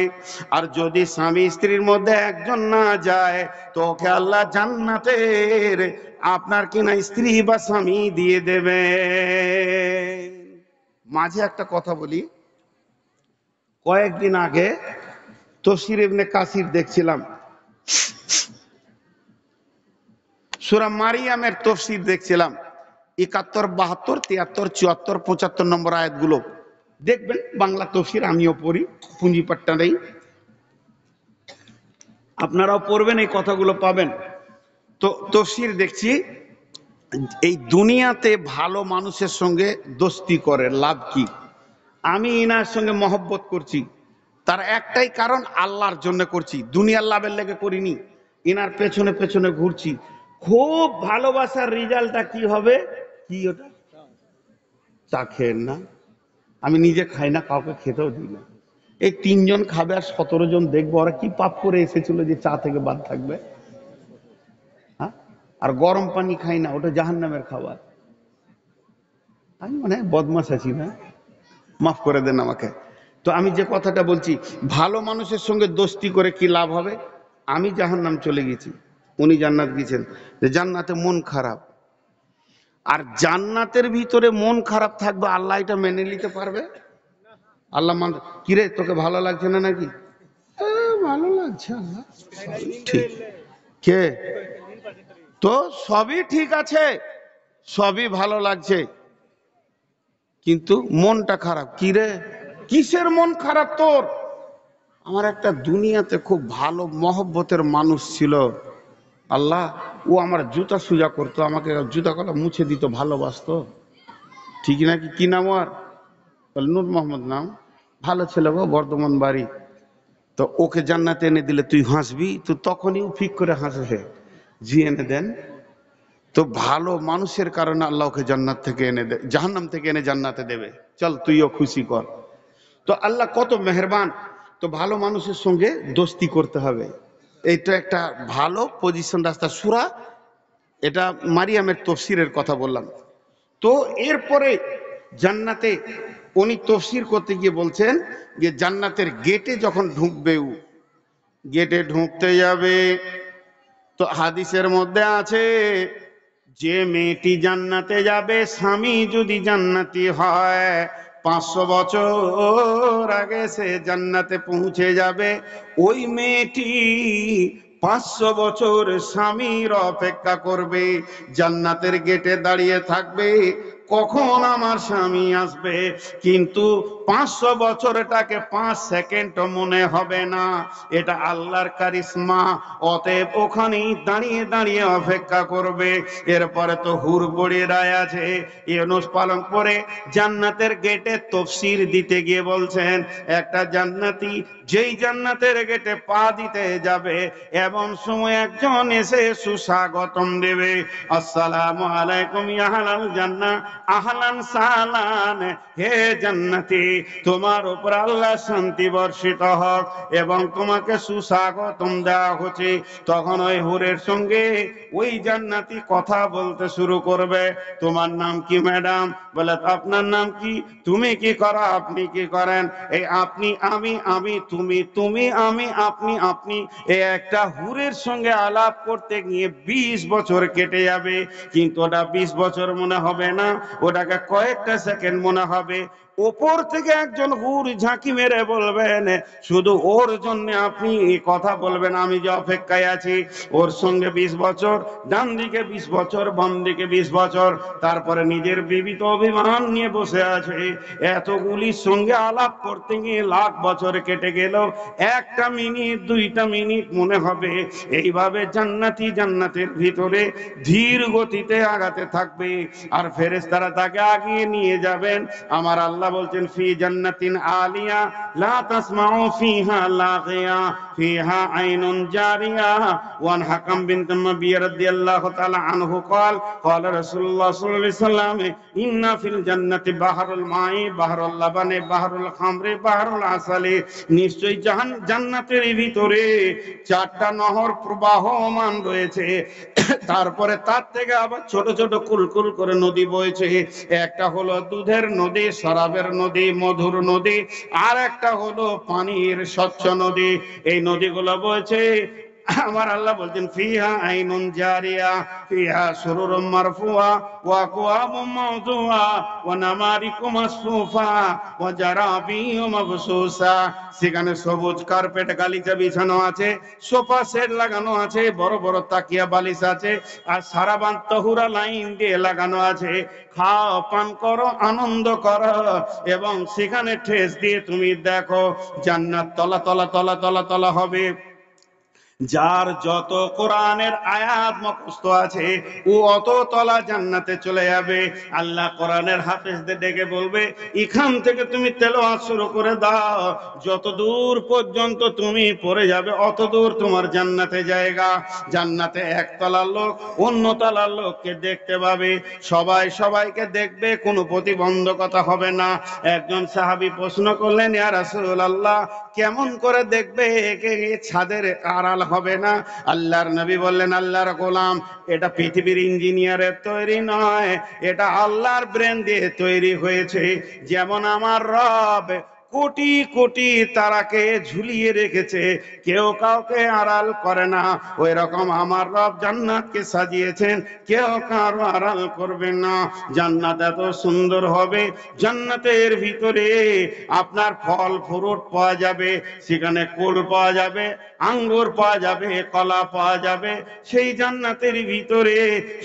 আর যদি স্বামী স্ত্রীর মধ্যে একজন না যায়, তো ওকে আল্লাহ জান্নাতের আপনার কিনা স্ত্রী বা স্বামী দিয়ে দেবে। মাঝে একটা কথা বলি, কয়েকদিন আগে তাফসীর ইবনে কাসির দেখছিলাম, সূরা মারিয়ামের তাফসীর দেখছিলাম। 71, 72, 73, 74, 75 নম্বর আয়াতগুলো দেখবেন। বাংলা তাফসীর আমিও পড়ি, পুঁজিপাট্টা নেই, আপনারাও পড়বেন, এই কথাগুলো পাবেন। তো তাফসীর দেখছি, এই দুনিয়াতে ভালো মানুষের সঙ্গে দোস্তি করে লাভ কি? আমি ইনার সঙ্গে মহব্বত করছি, তার একটাই কারণ আল্লাহর জন্য করছি, দুনিয়ার লাভের লেগে করিনি। ইনার পেছনে পেছনে ঘুরছি। খুব ভালোবাসার রেজাল্টটা কি হবে? কি ওটা? চা খেয়েন না, আমি নিজে খাই না, কাউকে খেতেও দিই না। এই 3 জন খাবে আর 17 জন দেখবো, ওরা কি পাপ করে এসেছিল যে চা থেকে বাদ থাকবে? হ্যাঁ, আর গরম পানি খাই না, ওটা জাহান্নামের খাবার। আমি মানে বদমাশ আছি না, মাফ করে দেন আমাকে। তো আমি যে কথাটা বলছি, ভালো মানুষের সঙ্গে দোস্তি করে কি লাভ হবে? আমি জাহান্নাম চলে গেছি, উনি জান্নাত গেছেন। যে জান্নাতে মন খারাপ, আর জান্নাতের ভিতরে মন খারাপ থাকবে, আল্লাহ এটা মেনে নিতে পারবে? আল্লাহ মান, কিরে তোকে ভালো লাগছে না নাকি? ভালো লাগছে আল্লাহ, ঠিক। কে? তো সবই ঠিক আছে, সবই ভালো লাগছে, কিন্তু মনটা খারাপ। কিরে কিসের মন খারাপ তোর? আমার একটা দুনিয়াতে খুব ভালো মহব্বতের মানুষ ছিল, আল্লাহ ও আমার জুতা সুজা করতো, আমাকে জুতা কলা মুছে দিত, ভালোবাসতো, ঠিক নাকি? কি নাম আর? নূর মোহাম্মদ নাম, ভালো ছেলে গো, বর্ধমান বাড়ি। তো ওকে জান্নাতে এনে দিলে তুই হাসবি? তো তখনই ও ফিক করে হাসবে, জি এনে দেন। তো ভালো মানুষের কারণে আল্লাহ ওকে জান্নাত থেকে এনে দে, জাহান্নাম থেকে এনে জান্নাতে দেবে, চল তুইও খুশি কর। তো আল্লাহ কত মেহেরবান। তো ভালো মানুষের সঙ্গে দোস্তি করতে হবে, এইটা একটা ভালো পজিশন, রাস্তা। সূরা, এটা মারিয়ামের তাফসীরের কথা বললাম। তো এরপরে জান্নাতে উনি তাফসীর করতে গিয়ে বলছেন যে জান্নাতের গেটে যখন ঢুকবে, গেটে ঢুকতে যাবে, তো হাদিসের মধ্যে আছে যে মেয়েটি জান্নাতে যাবে, স্বামী যদি জান্নাতি হয়, 500 বছর আগে সে জান্নাতে পৌঁছে যাবে। ওই মেয়েটি 500 বছর স্বামীর অপেক্ষা করবে, জান্নাতের গেটে দাঁড়িয়ে থাকবে কখন আমার স্বামী আসবে। কিন্তু 500 বছরটাকে 5 সেকেন্ড মনে হবে না, এটা আল্লাহর কারিশমা। অতএব ওখানেই দাঁড়িয়ে দাঁড়িয়ে অপেক্ষা করবে। এরপরে তো হুর বড়িরায় আছে, ইউনুস পালন করে জান্নাতের গেটে তফসির দিতে গিয়ে বলছেন, একটা জান্নাতি যেই জান্নাতের গেটে পা দিতে যাবে এমন সময় একজন এসে সুস্বাগতম দেবে, আসসালামু আলাইকুম ইয়া আহলাল জান্নাহ, আহলান সাহলান, হে জান্নাতি তোমার উপর আল্লাহ শান্তি বর্ষিত হোক এবং তোমাকে সুস্বাগতম দেওয়া হচ্ছে। তখন ওই হুরের সঙ্গে ওই জান্নাতি কথা বলতে শুরু করবে, তোমার নাম কি ম্যাডাম? বলে আপনার নাম কি? তুমি কি করো? আপনি কি করেন? এই আপনি আমি, আমি তুমি, তুমি আমি আপনি আপনি, এই একটা হুরের সঙ্গে আলাপ করতে গিয়ে 20 বছর কেটে যাবে। কিন্তু ওটা 20 বছর মনে হবে না, ওটাকে কয়েকটা সেকেন্ড মনে হবে। ওপর থেকে একজন হুর ঝাঁকি মেরে বলবেন, শুধু ওর জন্য আপনি কথা বলবেন, আমি যে অপেক্ষায় আছি। ওর সঙ্গে 20 বছর, ডান দিকে 20 বছর, বাম দিকে 20 বছর, তারপরে নিজের বিবিত অভিমান নিয়ে বসে আছে। এতগুলির সঙ্গে আলাপ করতে গিয়ে লাখ বছর কেটে গেল, একটা মিনিট 2টা মিনিট মনে হবে। এইভাবে জান্নাতি জান্নাতের ভিতরে ধীর গতিতে আগাতে থাকবে, আর ফেরেশতারা তাকে আগিয়ে নিয়ে যাবেন। আমার আল্লাহ বলছেন, ফি জান্নাতিন আলিয়া লা তাসমাউ ফিহা লাগিয়া ফিহা আইনুন জারিয়া। ওয়ান হাকাম বিনত মাবিয়া রাদিয়াল্লাহু তাআলা আনহু قال قال رسول الله صلى الله عليه وسلم ان في الجنه بحر الماء بحر اللبن بحر الخمر بحر العسل। নিশ্চয়ই জান্নাতের ভিতরে 4টা নহর প্রবাহমান রয়েছে, তারপরে তার থেকে আবার ছোট ছোট কুলকুল করে নদী বইছে। একটা হলো দুধের নদী, শরাবের নদী, মধুর নদী, আর একটা হলো পানির স্বচ্ছ নদী। এই নদীগুলো বইছে। আমার আল্লাহ বলছেন, ফিহা আইনুন জারিয়া ফিহা সুরুরুম মারফুয়া ওয়া আকওয়াবুম মাওদুয়া ওয়া নামারিকু মাসফুফা ওয়া জারাবিয়ু মাবসুসা। সেখানে সবুজ কার্পেট গালিচা বিছানো আছে, সোফা সেট লাগানো আছে, বড় বড় তাকিয়া বালিশ আছে, আর সারাবান তহুরা লাইন দিয়ে লাগানো আছে। খাও, পান করো, আনন্দ করো, এবং সেখানে ঠেস দিয়ে তুমি দেখো জান্নাত তলা তলা তলা তলা তলা হবে। যার যত কোরআনের আয়াত মুখস্থ আছে ও অত তলা জান্নাতে চলে যাবে। আল্লাহ কোরআনের হাফেজদের ডেকে বলবে, এখান থেকে তুমি তেলাওয়াত শুরু করে দাও, যত দূর পর্যন্ত তুমি পড়ে যাবে অত দূর তোমার জান্নাতে জায়গা। জান্নাতে একতলার লোক অন্য তলার লোককে দেখতে পাবে, সবাই সবাইকে দেখবে, কোনো প্রতিবন্ধকতা হবে না। একজন সাহাবী প্রশ্ন করলেন, ইয়া রাসূলুল্লাহ, কেমন করে দেখবে? একে ছাদের আড়াল হবে না? আল্লাহর নবী বললেন, আল্লাহর গোলাম, এটা পৃথিবীর ইঞ্জিনিয়ারের তৈরি নয়, এটা আল্লাহর ব্রেন দিয়ে তৈরি হয়েছে। যেমন আমার রব কোটি কোটি তারাকে ঝুলিয়ে রেখেছে, কেউ কাউকে আড়াল করে না, ওই রকম আমার রব জান্নাতকে সাজিয়েছেন, কেউ কারো আড়াল করবে না। জান্নাত এত সুন্দর হবে, জান্নাতের ভিতরে আপনার ফল ফ্রুট পাওয়া যাবে, সেখানে কুল পাওয়া যাবে, আঙ্গুর পাওয়া যাবে, কলা পাওয়া যাবে। সেই জান্নাতের ভিতরে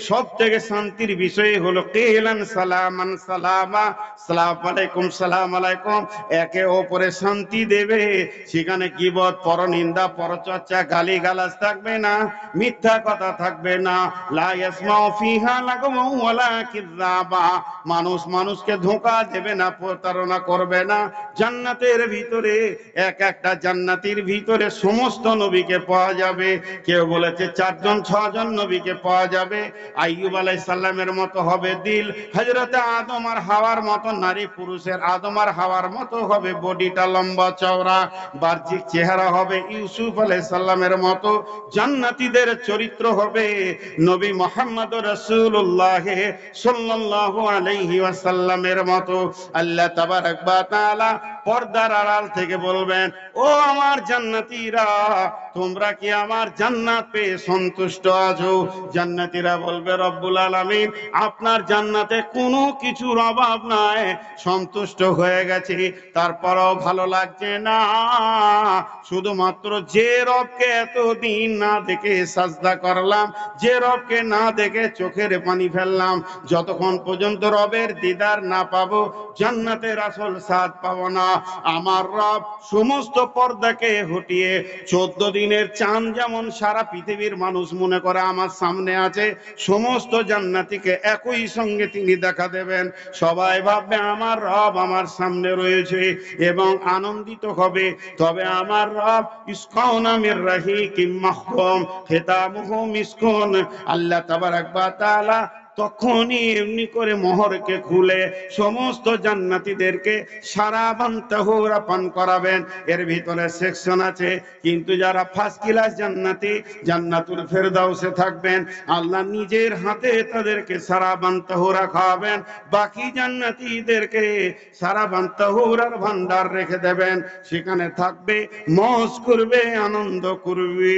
সব থেকে শান্তির বিষয় হলো কিলান সালামান সালামা, সালাম আলাইকুম সালাম আলাইকুম, একে ওপরে শান্তি দেবে। সেখানে গীবত, পরনিন্দা, পরচর্চা, গালিগালাজ থাকবে না, মিথ্যা কথা থাকবে না। লা ইয়াসমাউ ফিহা লাগওয়া ওয়ালা কিযাবা, মানুষ মানুষকে ধোঁকা দেবে না, প্রতারণা করবে না। জান্নাতের ভিতরে এক একটা জান্নাতির ভিতরে সমস্ত নবীকে পাওয়া যাবে। কেউ বলেছে 4 জন 6 জন নবীকে পাওয়া যাবে। আইয়ুব আলাইহিস সালামের মতো হবে দিল, হযরতে আদম আর হাওয়ার মতো নারী পুরুষের আদম আর হাওয়ার মতো হবে বডিটা লম্বা চওড়া, বাহ্যিক চেহারা হবে ইউসুফ আলাইহিস সালামের মতো। জান্নাতীদের চরিত্র হবে নবী মুহাম্মদ রাসূলুল্লাহ সাল্লাল্লাহু আলাইহি ওয়াসাল্লামের মতো। আল্লাহ তাবারক ওয়া তাআলা পর্দার আড়াল থেকে বলবেন, ও আমার জান্নাতীরা, তোমরা কি আমার জান্নাত পেয়ে সন্তুষ্ট আছো? জান্নাতীরা বলবে, রব্বুল আলামিন, আপনার জান্নাতে কোনো কিছুর অভাব নাই, সন্তুষ্ট হয়ে গেছে। তার তারপরও ভালো লাগছে না। শুধুমাত্র যে রবকে এতদিন না দেখে সাজদা করলাম, যে রবকে না দেখে চোখের পানি ফেললাম, যতক্ষণ পর্যন্ত রবের দিদার না পাবো জান্নাতের আসল স্বাদ পাবো না। আমার রব সমস্ত পর্দাকে হটিয়ে 14 দিনের চাঁদ যেমন সারা পৃথিবীর মানুষ মনে করে আমার সামনে আছে, সমস্ত জান্নাতীকে একই সঙ্গে তিনি দেখা দেবেন। সবাই ভাববে আমার রব আমার সামনে রয়েছে এবং আনন্দিত হবে। তবে আমার রব ইসকাউনা মির রাহিকিম মাখতুম খিতামুহু মিসকুন, আল্লাহ তাবারাক ওয়া তাআলা তখনই এমনি করে মোহরকে খুলে সমস্ত জান্নাতীদেরকে সারাবান তাহুরা পান করাবেন। এর ভিতরে সেকশন আছে, কিন্তু যারা ফার্স্ট ক্লাস জান্নাতি জান্নাতুল ফেরদাউসে থাকবেন, আল্লাহ নিজের হাতে তাদেরকে সারাবান তাহুরা খাওয়াবেন। বাকি জান্নাতীদেরকে সারাবান তাহুরার ভান্ডার রেখে দেবেন, সেখানে থাকবে, মौज করবে, আনন্দ করবে।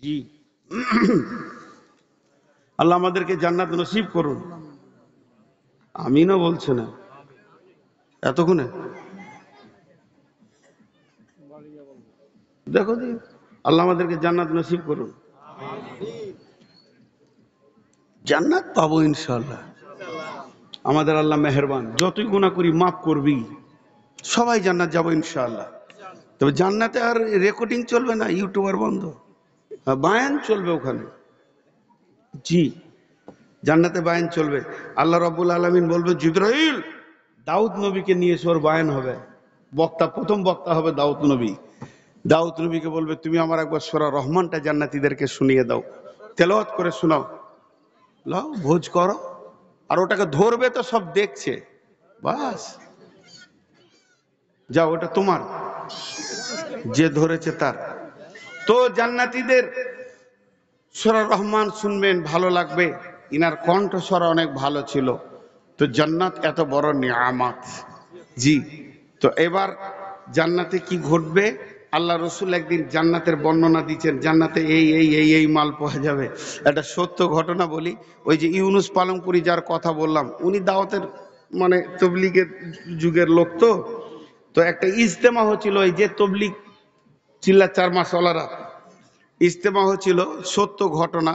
জি, আল্লাহ আমাদেরকে জান্নাত নসিব করুন। আমিনও বলছে না এতক্ষণে, দেখো দি আল্লাহ আমাদেরকে জান্নাত নসিব করুন। জান্নাত পাবো ইনশাআল্লাহ, আমাদের আল্লাহ মেহেরবান, যতই গুনাহ করি মাফ করবি, সবাই জান্নাত যাবো ইনশাআল্লাহ। তবে জান্নাতে আর রেকর্ডিং চলবে না, ইউটিউবার বন্ধ, বায়ান চলবে ওখানে। জি, জান্নাতে বায়ান চলবে। আল্লাহ রাব্বুল আলামিন বলবে, জিবরাইল দাউদ নবীকে নিয়ে এসে ওর বায়ান হবে, বক্তা, প্রথম বক্তা হবে দাউদ নবী। দাউদ নবীকে বলবে, তুমি আমার একবার সূরা রহমানটা জান্নাতীদেরকে শুনিয়ে দাও, তেলাওয়াত করে শোনাও। লাও, ভোজ করো। আর ওটাকে ধরবে তো সব দেখছে, বাস যাও, ওটা তোমার, যে ধরেছে তার। তো জান্নাতীদের সূরা রহমান শুনবেন, ভালো লাগবে, ইনার কণ্ঠস্বর অনেক ভালো ছিল। তো জান্নাত এত বড় নিয়ামত। জি, তো এবার জান্নাতে কি ঘটবে, আল্লাহ রসুল একদিন জান্নাতের বর্ণনা দিচ্ছেন, জান্নাতে এই এই এই এই মাল পাওয়া যাবে। একটা সত্য ঘটনা বলি, ওই যে ইউনুস পালংপুরি যার কথা বললাম, উনি দাওয়াতের মানে তবলিগের যুগের লোক। তো তো একটা ইজতেমা হচ্ছিল, ওই যে তবলিগ চিল্লা চার মাসওয়ালারা, ইজতেমা হচ্ছিল, সত্য ঘটনা,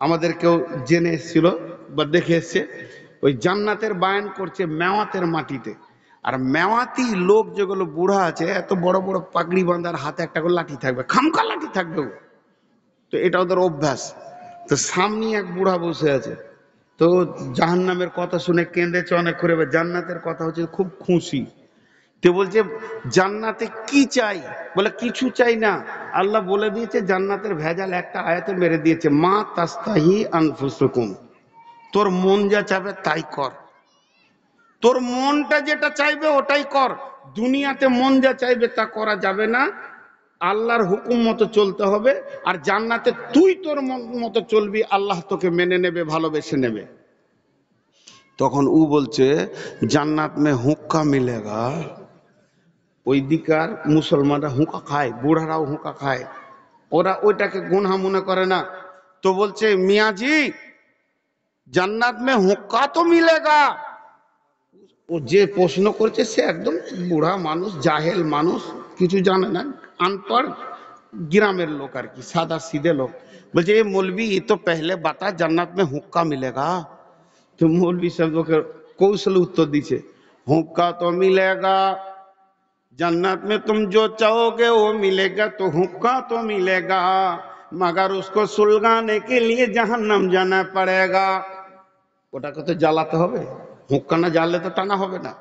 আমাদের কেউ জেনে এসেছিল বা দেখে এসছে। ওই জান্নাতের বায়ান করছে মেওয়াতের মাটিতে। আর মেওয়াতি লোক যেগুলো বুড়া আছে, এত বড় বড় পাগড়ি বাঁধার, হাতে একটা করে লাঠি থাকবে, খামকা লাঠি থাকবে। তো এটা ওদের অভ্যাস। তো সামনে এক বুড়া বসে আছে, তো জাহান্নামের কথা শুনে কেঁদেছে অনেক করে, জান্নাতের কথা হচ্ছে খুব খুশি। তো বলছে জান্নাতে কি চাই, বলে কিছু চাই না, আল্লাহ বলে দিয়েছে জান্নাতের ভেজাল একটা আয়াতে মেরে দিয়েছে, মা তাস্তাহি আনফুসুকুম, তোর মন যা চাবে তাই কর, তোর মনটা যেটা চাইবে ওটাই কর। দুনিয়াতে মন যা চাইবে তা করা যাবে না, আল্লাহর হুকুম মতো চলতে হবে। আর জান্নাতে তুই তোর মন মতো চলবি, আল্লাহ তোকে মেনে নেবে, ভালোবেসে নেবে। তখন ও বলছে জান্নাত মে হুক্কা মিলেগা। ওই দিকার মুসলমানরা হুঁকা খায়, বুড়ারাও হুঁকা খায়, ওরা ওইটাকে গুনহা মনে করে না। তো বলছে মিয়াজি জান্নাত মে হুক্কা তো মিলেগা। ও যে প্রশ্ন করছে সে একদম বুড়া মানুষ, জাহেল মানুষ, কিছু জানে না, আনপড় গ্রামের লোক আর কি, সাদা সিধে লোক। বলছে এ মৌলবি ये तो पहले बता जन्नत में हुक्का मिलेगा। तो मौलवी साहब ওকে কৌশলে উত্তর দিছে, हुक्का तो मिलेगा, जन्नत में तुम जो चाहोगे वो मिलेगा, तो हुक्का तो मिलेगा, मगर उसको सुलगाने के लिए जहन्नम जाना पड़ेगा। ওটাকে তো জ্বালাতে হবে, হুক্কা না জ্বাললে তো টানা হবে না,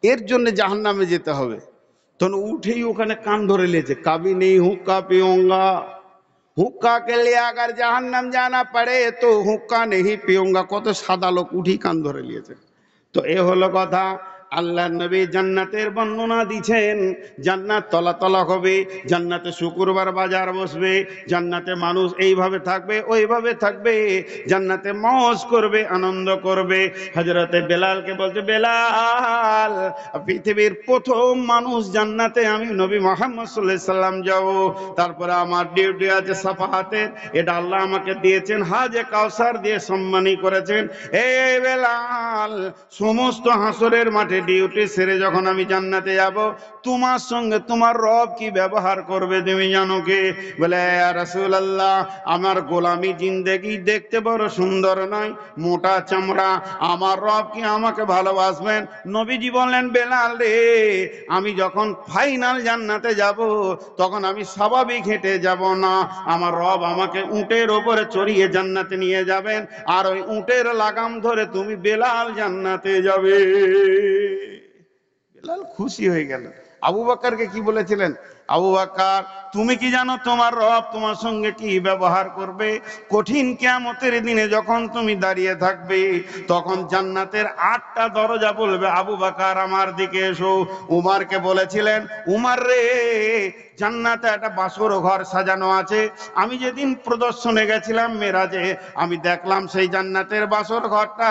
এর জন্য জাহান্নামে যেতে হবে। তখন উঠেই ওখানে কান ধরে নিয়েছে, কাবি নেই হুক্কা পিউঙ্গা, হুক্কা কে লিয়ে আগার জাহান্নাম জানা পড়ে তো হুক্কা নেই পিউঙ্গা। কত সাদা লোক উঠেই কান ধরে নিয়েছে। তো এ হলো কথা। আল্লাহ নবী জান্নাতের বর্ণনা দিচ্ছেন, জান্নাত তলা তলা হবে, জান্নাতে শুক্রবার বাজার বসবে, জান্নাতে মানুষ এইভাবে থাকবে ওইভাবে থাকবে, জান্নাতে মौज করবে আনন্দ করবে। হযরতে বেলালকে বলছে, বেলাল পৃথিবীর প্রথম মানুষ জান্নাতে আমি নবী মুহাম্মদ সাল্লাল্লাহু আলাইহি সাল্লাম যাব, তারপরে আমার ডিউটি আছে সাফাহাতের, এটা আল্লাহ আমাকে দিয়েছেন, হাজে কাউসার দিয়ে সম্মানী করেছেন। এই বেলাল সমস্ত হাসরের মাঠে ডিউটি সেরে যখন আমি জান্নাতে যাব, তোমার সঙ্গে তোমার রব কি ব্যবহার করবে তুমি জানো কি? বলে ইয়া রাসূলুল্লাহ, আমার গোলামি জিন্দেগি দেখতে বড় সুন্দর নয়, মোটা চামড়া, আমার রব কি আমাকে ভালোবাসবেন? নবীজি বললেন, বেলাল রে, আমি যখন ফাইনাল জান্নাতে যাব তখন আমি স্বাভাবিক হেঁটে যাব না, আমার রব আমাকে উটের ওপরে চড়িয়ে জান্নাতে নিয়ে যাবেন, আর ওই উটের লাগাম ধরে তুমি বেলাল জান্নাতে যাবে। বেলাল খুশি হয়ে গেল। আবু বকরকে কি বলেছিলেন? আবু বকর, তুমি কি জানো তোমার রব তোমার সঙ্গে কি ব্যবহার করবে? কঠিন কিয়ামতের দিনে যখন তুমি দাঁড়িয়ে থাকবে, তখন জান্নাতের 8টা দরজা বলবে, আবু বকর আমার দিকে এসো। উমরকে বলেছিলেন, উমর রে, জান্নাতে একটা বাসর ঘর সাজানো আছে, আমি যেদিন প্রদর্শনে গেছিলাম মেরাজে, আমি দেখলাম সেই জান্নাতের বাসর ঘরটা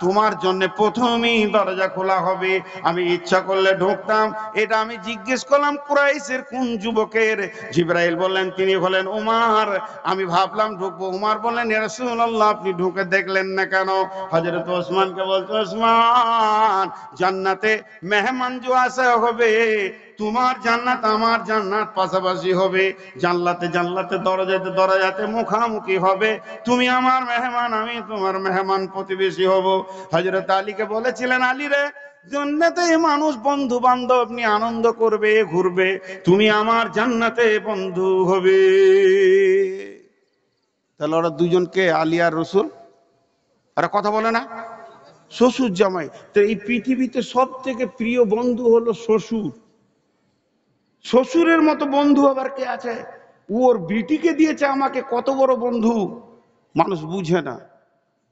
তোমার জন্য প্রথমেই দরজা খোলা হবে, আমি ইচ্ছা করলে ঢুকতাম। এটা আমি জিজ্ঞেস করলাম কুরাইশের কোন যুবকের? জিবরাইল বললেন তিনি হলেন উমর। আমি ভাবলাম ঢুকবো, উমর বললেন, ইয়া রাসূলুল্লাহ আপনি ঢুকে দেখলেন না কেন? হযরত ওসমানকে বলছে, ওসমান, জান্নাতে মেহমান जो আসা হবে, তোমার জান্নাত আমার জান্নাত পাশাপাশি হবে, জান্নাতে জান্নাতে দরজাতে দরজাতে মুখামুখি হবে, তুমি আমার মেহমান আমি তোমার মেহমান, প্রতিবেশী হব। হযরত আলীকে বলেছিলেন, আলী রে, জান্নাতে মানুষ বন্ধু বান্ধব নিয়ে আনন্দ করবে ঘুরবে, তুমি আমার জান্নাতে বন্ধু হবে। তাহলে ওরা দুজনকে, আলী আর রসুল, আর কথা বলে না, শ্বশুর জামাই। তো এই পৃথিবীতে সব থেকে প্রিয় বন্ধু হলো শ্বশুর। শ্বশুরের মতো বন্ধু আবার কে আছে? ওর বিটিকে দিয়েছে আমাকে, কত বড় বন্ধু। মানুষ বুঝে না,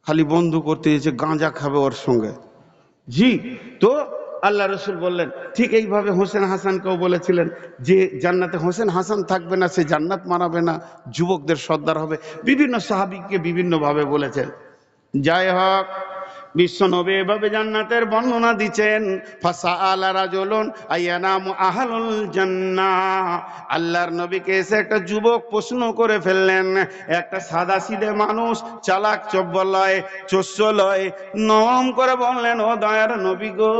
খালি বন্ধু করতে দিয়েছে, গাঁজা খাবে ওর সঙ্গে। জি, তো আল্লাহ রসুল বললেন, ঠিক এইভাবে হোসেন হাসানকেও বলেছিলেন যে জান্নাতে হোসেন হাসান থাকবে না, সে জান্নাত মানাবে না, যুবকদের সর্দার হবে। বিভিন্ন সাহাবীকে বিভিন্ন ভাবে বলেছেন। যাই হোক, বিশ্বনবী এভাবে জান্নাতের বর্ণনা দিচ্ছেন। ফাসাআলা রাজুলুন আইয়ানামু আহলুল জান্নাহ, আল্লাহর নবীকে এসে একটা যুবক প্রশ্ন করে ফেললেন। একটা সাদাসিধে মানুষ, চালাক চব্বলয় চোচ্চলয়, নরম করে বললেন, ও দয়ার নবী গো,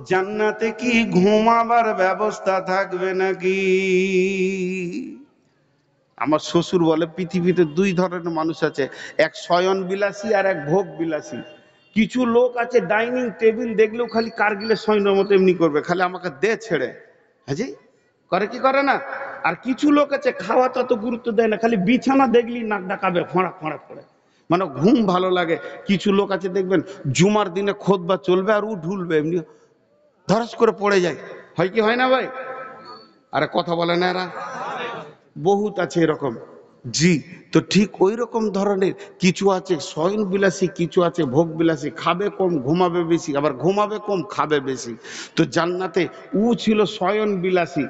জান্নাতে কি ঘুমাবার ব্যবস্থা থাকবে নাকি? আমার শ্বশুর বলে, পৃথিবীতে দুই ধরনের মানুষ আছে, এক শয়ন বিলাসী আর এক ভোগ বিলাসী। কিছু লোক আছে ডাইনিং টেবিল দেখলেও খালি কারগিলের সৈন্যের মতো এমনি করবে, খালি আমাকে দে ছেড়ে, হ্যাঁ জি, করে কি করে না? আর কিছু লোক আছে খাওয়া তত গুরুত্ব দেয় না, খালি বিছানা দেখলি নাক ডাকাবে ফোঁড়া ফোঁড়া করে, মানে ঘুম ভালো লাগে। কিছু লোক আছে দেখবেন জুমার দিনে খুতবা চলবে আর ও ঢুলবে, এমনি ধরাস করে পড়ে যায়, হয় কি হয় না ভাই? আরে কথা বলে না এরা, বহুত আছে এরকম। জি, তো ঠিক ওই রকম ধরনের কিছু আছে শয়ন বিলাসী, কিছু আছে ভোগ বিলাসী, খাবে কম ঘুমাবে বেশি, আবার ঘুমাবে কম খাবে বেশি। তো জান্নাতে ও ছিল শয়ন বিলাসী।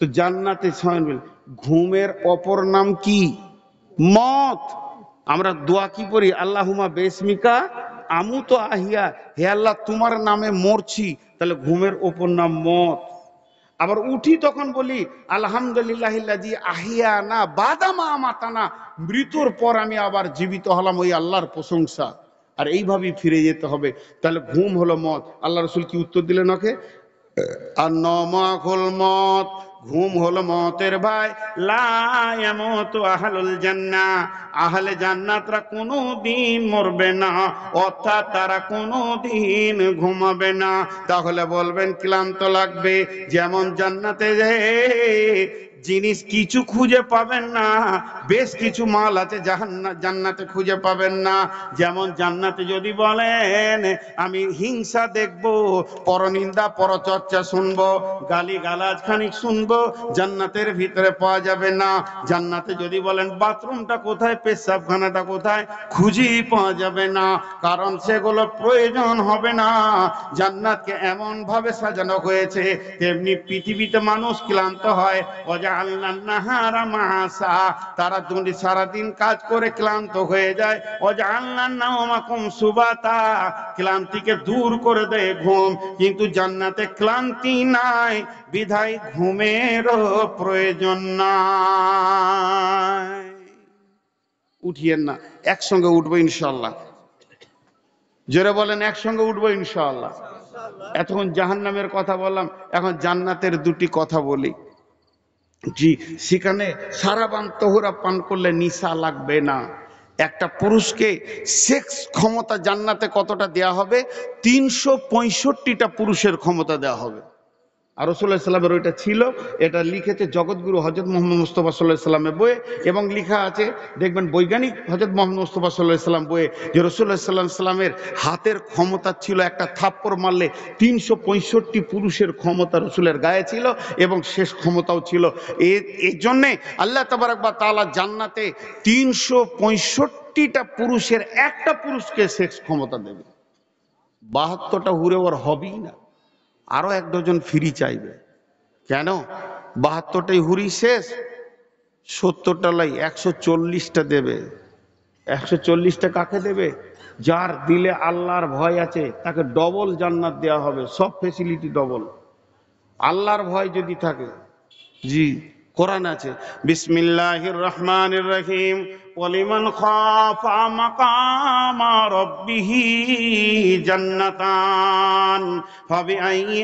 তো জান্নাতে শয়ন বিলাসী, ঘুমের অপর নাম কি? মত। আমরা দোয়া কি পড়ি? আল্লাহুম্মা বিসমিকা আমু তো আহিয়া, হে আল্লাহ তোমার নামে মরছি, তাহলে ঘুমের অপর নাম মত। আবার উঠি তখন বলি আলহামদুলিল্লাহিল্লাযী আহিয়ানা বাদামা আমাতানা, মৃত্যুর পর আমি আবার জীবিত হলাম, ওই আল্লাহর প্রশংসা। আর এইভাবেই ফিরে যেতে হবে। তাহলে ঘুম হলো মত। আল্লাহ রাসূল কি উত্তর দিলেন ওকে? আর নমাকুল মত, ঘুম হলো মতের ভাই। লা ইয়ামুতু আহলুল জান্নাহ, আহলে জান্নাতরা কোনোদিন মরবে না, অর্থাৎ তারা কোনোদিন ঘুমাবে না। তাহলে বলবেন ক্লান্ত লাগবে, যেমন জান্নাতে যে জিনিস কিছু খুঁজে পাবেন না, বেশ কিছু মাল আছে জান্নাতে খুঁজে পাবেন না। যেমন জান্নাতে যদি বলেন আমি হিংসা দেখবো, পরনিন্দা পরচর্চা শুনবো, গালি গালাজ খানিক শুনবো, জান্নাতের ভিতরে পাওয়া যাবে না। জান্নাতে যদি বলেন বাথরুমটা কোথায়, পেশাবখানাটা কোথায়, খুঁজেই পাওয়া যাবে না, কারণ সেগুলো প্রয়োজন হবে না। জান্নাতকে এমন ভাবে সাজানো হয়েছে, তেমনি পৃথিবীতে মানুষ ক্লান্ত হয়, ওয়াজআলনান নাহারা মাআসা, তারা সারাদিন কাজ করে ক্লান্ত হয়ে যায়, ওয়াজআলনান নাওমাকুম সুবাতা, ক্লান্তিকে দূর করে দেয় ঘুম। কিন্তু জান্নাতে ক্লান্তি নাই, বিধায় ঘুমেরও প্রয়োজন নাই। উঠিয়েন না, একসঙ্গে উঠবো ইনশাআল্লাহ। জোরে বলেন, একসঙ্গে উঠবো ইনশাআল্লাহ। এতক্ষণ জাহান্নামের কথা বললাম, এখন জান্নাতের দুটি কথা বলি। জি, সেখানে সারাবান তহুরা পান করলে নিশা লাগবে না। একটা পুরুষকে সেক্স ক্ষমতা জান্নাতে কতটা দেয়া হবে? 365টা পুরুষের ক্ষমতা দেওয়া হবে। আর রাসূলুল্লাহ সাল্লাল্লাহু আলাইহি ওয়াসাল্লামের ওইটা ছিল, এটা লিখেছে জগৎগুরু হযরত মুহাম্মদ মুস্তাফা সাল্লাল্লাহু আলাইহি ওয়াসাল্লামের বইয়ে, এবং লেখা আছে দেখবেন বৈজ্ঞানিক হযরত মুহাম্মদ মুস্তাফা সাল্লাল্লাহু আলাইহি ওয়াসাল্লাম বইয়ে, যে রাসূলুল্লাহ সাল্লাল্লাহু আলাইহি ওয়াসাল্লামের হাতের ক্ষমতা ছিল, একটা থাপ্পড় মারলে 365 পুরুষের ক্ষমতা রাসূলের গায়ে ছিল, এবং শেষ ক্ষমতাও ছিল। এই জন্যে আল্লাহ তাবারাক ওয়া তাআলা জান্নাতে 365টা পুরুষের একটা পুরুষকে সেক্স ক্ষমতা দেবে। 72টা হুরে ওর হবেই না, আরো 1 ডজন ফ্রি চাইবে। কেন? 72টাই হুরি শেষ, 70টা লাই 140টা দেবে। 140টা কাকে দেবে? যার দিলে আল্লাহর ভয় আছে, তাকে ডবল জান্নাত দেওয়া হবে, সব ফেসিলিটি ডবল। আল্লাহর ভয় যদি থাকে, জি, কোরআন আছে, বিসমিল্লাহির রহমানির রহিম, ওয়ালিমান খাফা মাকামা রাব্বিহি জান্নাতান ফাবিআইয়ি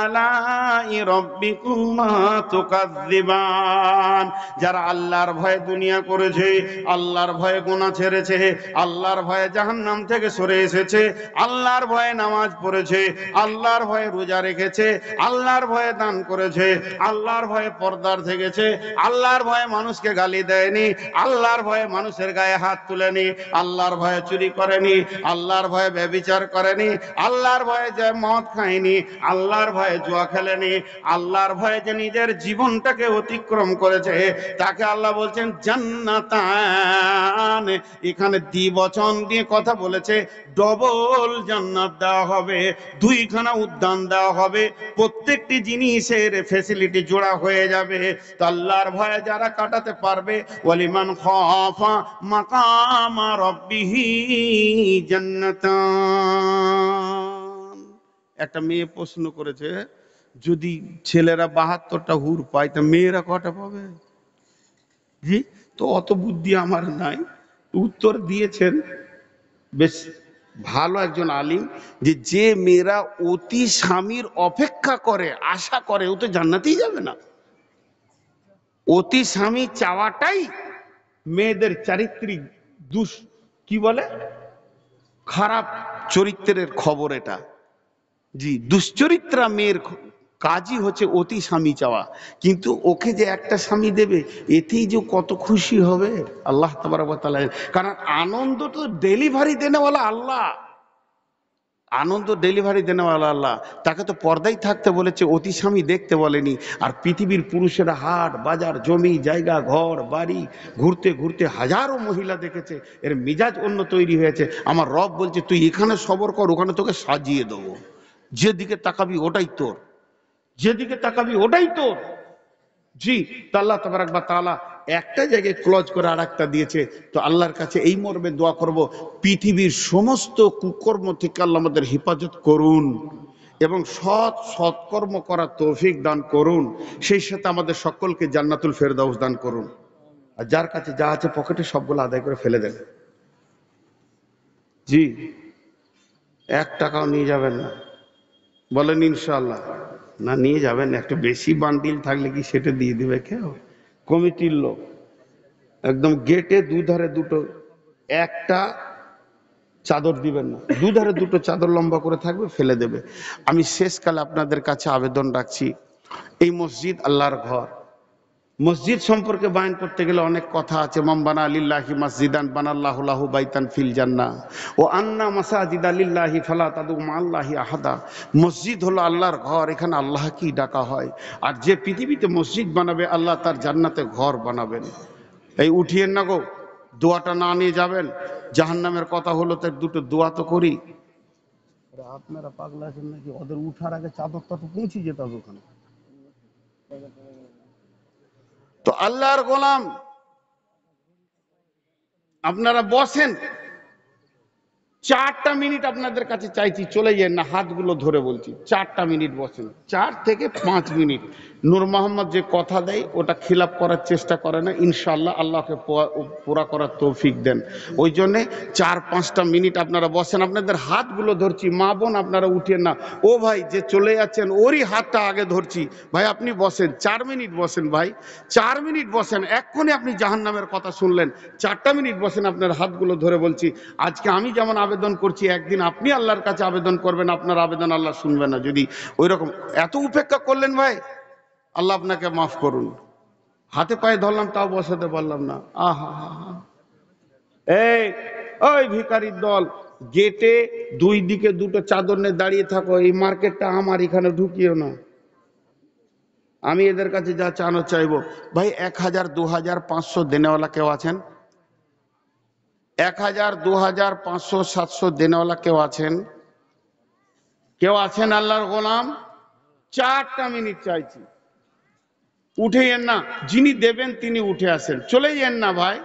আলাই রাব্বিকুমা তুকাযযিবান। যারা আল্লাহর ভয়ে দুনিয়া করেছে, আল্লাহর ভয়ে গুনাহ ছেড়েছে, আল্লাহর ভয়ে জাহান্নাম থেকে সরে এসেছে, আল্লাহর ভয়ে নামাজ পড়েছে, আল্লাহর ভয়ে রোজা রেখেছে, আল্লাহর ভয়ে দান করেছে, আল্লাহর ভয়ে পর্দার থেকেছে, আল্লাহর ভয়ে মানুষকে গালি দেয়নি, আল্লাহর ভয়ে মানুষের গায়ে হাত তুলেনি, আল্লাহর ভয়ে চুরি করেনি, আল্লাহর ভয়ে ব্যভিচার করেনি, আল্লাহর ভয়ে যে মদ খায়নি, আল্লাহর ভয়ে জুয়া খেলেনি, আল্লাহর ভয়ে যে নিজের জীবনটাকে অতিক্রম করেছে, তাকে আল্লাহ বলছেন জান্নাতান। এখানে দ্বিবচন দিয়ে কথা বলেছে, ডবল জান্নাত দেওয়া হবে, 2খানা উদ্যান দেওয়া হবে, প্রত্যেকটি জিনিসের ফ্যাসিলিটি জোড়া হয়ে যাবে। তো আল্লাহর ভয়ে যারা কাটাতে পারবে, ওয়ালিমান খাফা মাকামা রাব্বিহি জান্নাতান। একটা মেয়ে প্রশ্ন করেছে, যদি ছেলেরা 72টা হুর পায়, তা মেয়েরা কটা পাবে? জি, তো অত বুদ্ধি আমার নাই। উত্তর দিয়েছেন বেশ ভালো একজন আলিম, যে মেয়েরা অতি স্বামীর অপেক্ষা করে, আশা করে, ও তো জান্নাতেই যাবে না। অতি স্বামী চাওয়াটাই মেয়েদের চারিত্রিক কি বলে, খারাপ চরিত্রের খবর এটা। জি, দুশ্চরিত্রা মেয়ের কাজই হচ্ছে অতি স্বামী চাওয়া। কিন্তু ওকে যে একটা স্বামী দেবে, এতেই যে কত খুশি হবে আল্লাহ তাবারক ওয়া তাআলা। কারণ আনন্দ তো ডেলিভারি দেনেওয়ালা আল্লাহ, আনন্দ ডেলিভারি দেনেওয়ালা আল্লাহ। তাকে তো পর্দায় থাকতে বলেছে, অতি স্বামী দেখতে বলেনি। আর পৃথিবীর পুরুষেরা হাট বাজার, জমি জায়গা, ঘর বাড়ি ঘুরতে ঘুরতে হাজারো মহিলা দেখেছে, এর মিজাজ অন্য তৈরি হয়েছে। আমার রব বলছে, তুই এখানে সবর কর, ওখানে তোকে সাজিয়ে দেবো, যেদিকে তাকাবি ওটাই তোর, যেদিকে তাকাবি ওটাই তোর। জি, তো আল্লাহ তাবারক ওয়া তাআলা একটা জায়গায় ক্লোজ করে আরেকটা দিয়েছে। তো আল্লাহর কাছে এই মর্মে দোয়া করব, পৃথিবীর সমস্ত কুকর্ম থেকে আল্লাহ আমাদের হেফাজত করুন, এবং সৎকর্ম করার তৌফিক দান করুন। সেই সাথে আমাদের সকলকে জান্নাতুল ফেরদাউস দান করুন। আর যার কাছে যা আছে পকেটে, সবগুলো আদায় করে ফেলে দেন। জি, 1 টাকাও নিয়ে যাবেন না, বলেন ইনশাআল্লাহ। না, নিয়ে যাবেন, একটু বেশি বান্ডিল থাকলে কি সেটা দিয়ে দিবে কেউ? কমিটির লোক একদম গেটে দুধারে দুটো, একটা চাদর দিবেন না, দুধারে দুটো চাদর লম্বা করে থাকবে, ফেলে দেবে। আমি শেষকালে আপনাদের কাছে আবেদন রাখছি, এই মসজিদ আল্লাহর ঘর, মসজিদ সম্পর্কে বয়ান করতে গেলে অনেক কথা আছে। মান বানা লিল্লাহি মসজিদান বানাল্লাহু লাহু বাইতান ফিল জান্নাহ ও আন্না মাসাজিদা লিল্লাহি ফালা তাদউ মাআল্লাহি আহাদা। মসজিদ হলো আল্লাহর ঘর, এখানে আল্লাহকেই ডাকা হয়। আর যে পৃথিবীতে মসজিদ বানাবে আল্লাহ তার জান্নাতে ঘর বানাবেন। এই উঠিয়েন না গো, দোয়াটা না নিয়ে যাবেন। জাহান্নামের কথা হলো, তার দুটো দোয়া তো করি। আপনারা পাগলা আছেন নাকি? ওদের উঠার আগে চাদরটা তো পৌঁছে যেতে হবে ওখানে। তো আল্লাহর গোলাম, আপনারা বসেন, 4টা মিনিট আপনাদের কাছে চাইছি, চলে যান না, হাতগুলো ধরে বলছি 4টা মিনিট বসেন, 4 থেকে 5 মিনিট। নূর মোহাম্মদ যে কথা দেয় ওটা খিলাফ করার চেষ্টা করে না, ইনশাআল্লাহ আল্লাহকে পুরা করার তৌফিক দেন। ওই জন্যে 4-5টা মিনিট আপনারা বসেন, আপনাদের হাতগুলো ধরছি। মা বোন আপনারা উঠেন না, ও ভাই যে চলে যাচ্ছেন ওরই হাতটা আগে ধরছি। ভাই আপনি বসেন, 4 মিনিট বসেন ভাই, 4 মিনিট বসেন। এক্ষুনি আপনি জাহান্নামের কথা শুনলেন, 4টা মিনিট বসেন, আপনার হাতগুলো ধরে বলছি। আজকে আমি যেমন আবেদন করছি, একদিন আপনি আল্লাহর কাছে আবেদন করবেন, আপনার আবেদন আল্লাহ শুনবে না। যদি ওই রকম এত উপেক্ষা করলেন ভাই, আল্লাহ আপনাকে মাফ করুন। হাতে পায়ে ধরলাম তাও বসাতে পারলাম না। আহা হা হা। এই ওই ভিখারির দল, গেটে 2 দিকে 2টো চাদর নিয়ে দাঁড়িয়ে থাকো। এই মার্কেটটা আমার, এখানে ঢুকিও না। আমি এদের কাছে যা চানো চাইবো, ভাই 1000, 2000, 500 দেনেওয়ালা কেউ আছেন? 1000, 2000, 500, 700 দেনেওয়ালা কেউ আছেন? কেউ আছেন আল্লাহর গোলাম? 4টা মিনিট চাইছি, উঠে যান না। যিনি দেবেন তিনি উঠে আসেন, চলে যান না ভাই।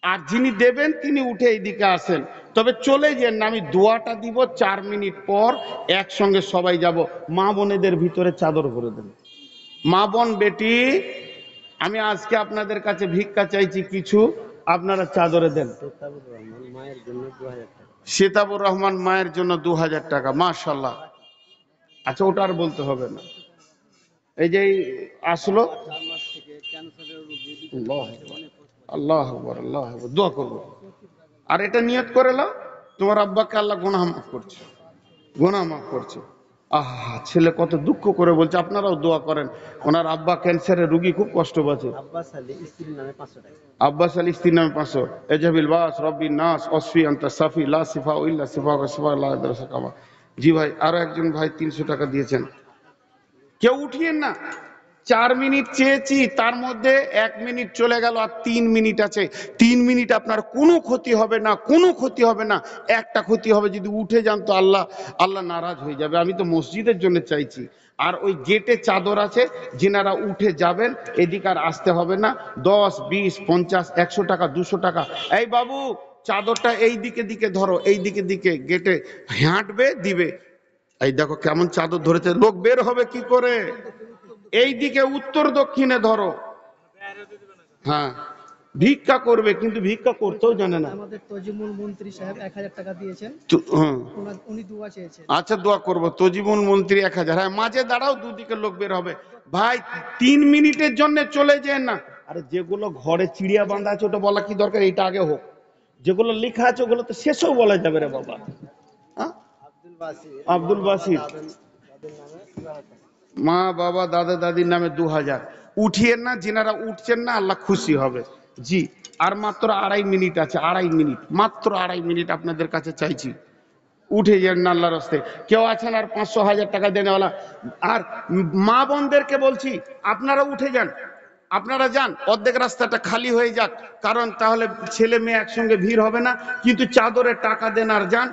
আর যিনি দেবেন তিনি উঠে এইদিকে আসেন, তবে চলে যান না। আমি দোয়াটা দিব 4 মিনিট পর, একসঙ্গে সবাই যাব। মা বোনেদের ভিতরে চাদর ভরে দেন। মা বোন বেটি, আমি আজকে আপনাদের কাছে ভিক্ষা চাইছি কিছু, আপনারা চাদরে দেন। সেতাবুর রহমান মায়ের জন্য 2000 টাকা, মাশাআল্লাহ। আচ্ছা ওটা আর বলতে হবে না। এই যে আসলো, আল্লাহ আকবার, আল্লাহ আকবার, দোয়া করবো। আর এটা নিয়ত করে নাও, তোমার আব্বাকে আল্লাহ গুনাহ মাফ করছে, গুনাহ মাফ করছে। আহা, ছেলে কত দুঃখ করে বলছে, আপনারাও দোয়া করেন। ওনার আব্বা ক্যান্সারের রোগী, খুব কষ্ট পাচ্ছে। আব্বাস আলী স্ত্রীর নামে 500 টাকা। আব্বাস আলী স্ত্রীর নামে 500। এজাবিল বাস রব্বিন নাস অসফি আনতা সাফি লা সিফা ইল্লা সিফা ওয়া সিফা লা দারসা কামা। জি ভাই, আরো একজন ভাই 300 টাকা দিয়েছেন। কেউ উঠিয়েন না। 4 মিনিট চেয়েছি, তার মধ্যে 1 মিনিট চলে গেল, আর 3 মিনিট আছে। 3 মিনিট আপনার কোনো ক্ষতি হবে না, কোনো ক্ষতি হবে না। একটা ক্ষতি হবে, যদি উঠে যান তো আল্লাহ নারাজ হয়ে যাবে। আমি তো মসজিদের জন্য চাইছি। আর ওই গেটে চাদর আছে, যেনারা উঠে যাবেন এদিকে আর আসতে হবে না। 10, 20, 50, 100 টাকা, 200 টাকা। এই বাবু, চাদরটা এই দিকে দিকে ধরো, এই দিকে দিকে গেটে হাঁটবে দিবে। এই দেখো কেমন চাদর ধরেছে, লোক বের হবে কি করে? এই দিকে উত্তর দক্ষিণে ধরো। হ্যাঁ, ভিক্ষা করবে, কিন্তু ভিক্ষা করতেও জানে না। আমাদের তজিমুল মন্ত্রী সাহেব 1000 টাকা দিয়েছেন, উনি দোয়া চেয়েছেন। আচ্ছা দোয়া করবো। তজিমুল মন্ত্রী 1000। হ্যাঁ, মাঝে দাঁড়াও, দুদিকে লোক বের হবে। ভাই 3 মিনিটের জন্য চলে যেন না। আরে যেগুলো ঘরে চিড়িয়া বাঁধা আছে ওটা বলা কি দরকার, এটা আগে হোক। যেগুলো লেখা আছে ওগুলো তো শেষও বলা যাবে রে বাবা। হ্যাঁ, আব্দুল বাসির মা বাবা দাদা দাদির নামে 2000। উঠিয়েন না, যিনারা উঠছেন না আল্লাহ খুশি হবে। জি, আর মাত্র 2.5 মিনিট আছে, 2.5 মিনিট, মাত্র 2.5 মিনিট আপনাদের কাছে চাইছি। উঠে যান না আল্লাহর রাস্তে। কেউ আছেন আর 500, 1000 টাকা দেনেওয়ালা? আর মা বোনদেরকে বলছি, আপনারা উঠে যান, আপনারা যান, অর্ধেক রাস্তাটা খালি হয়ে যাক, কারণ তাহলে ছেলে মেয়ে একসঙ্গে ভিড় হবে না। কিন্তু চাদরে টাকা দেন আর যান।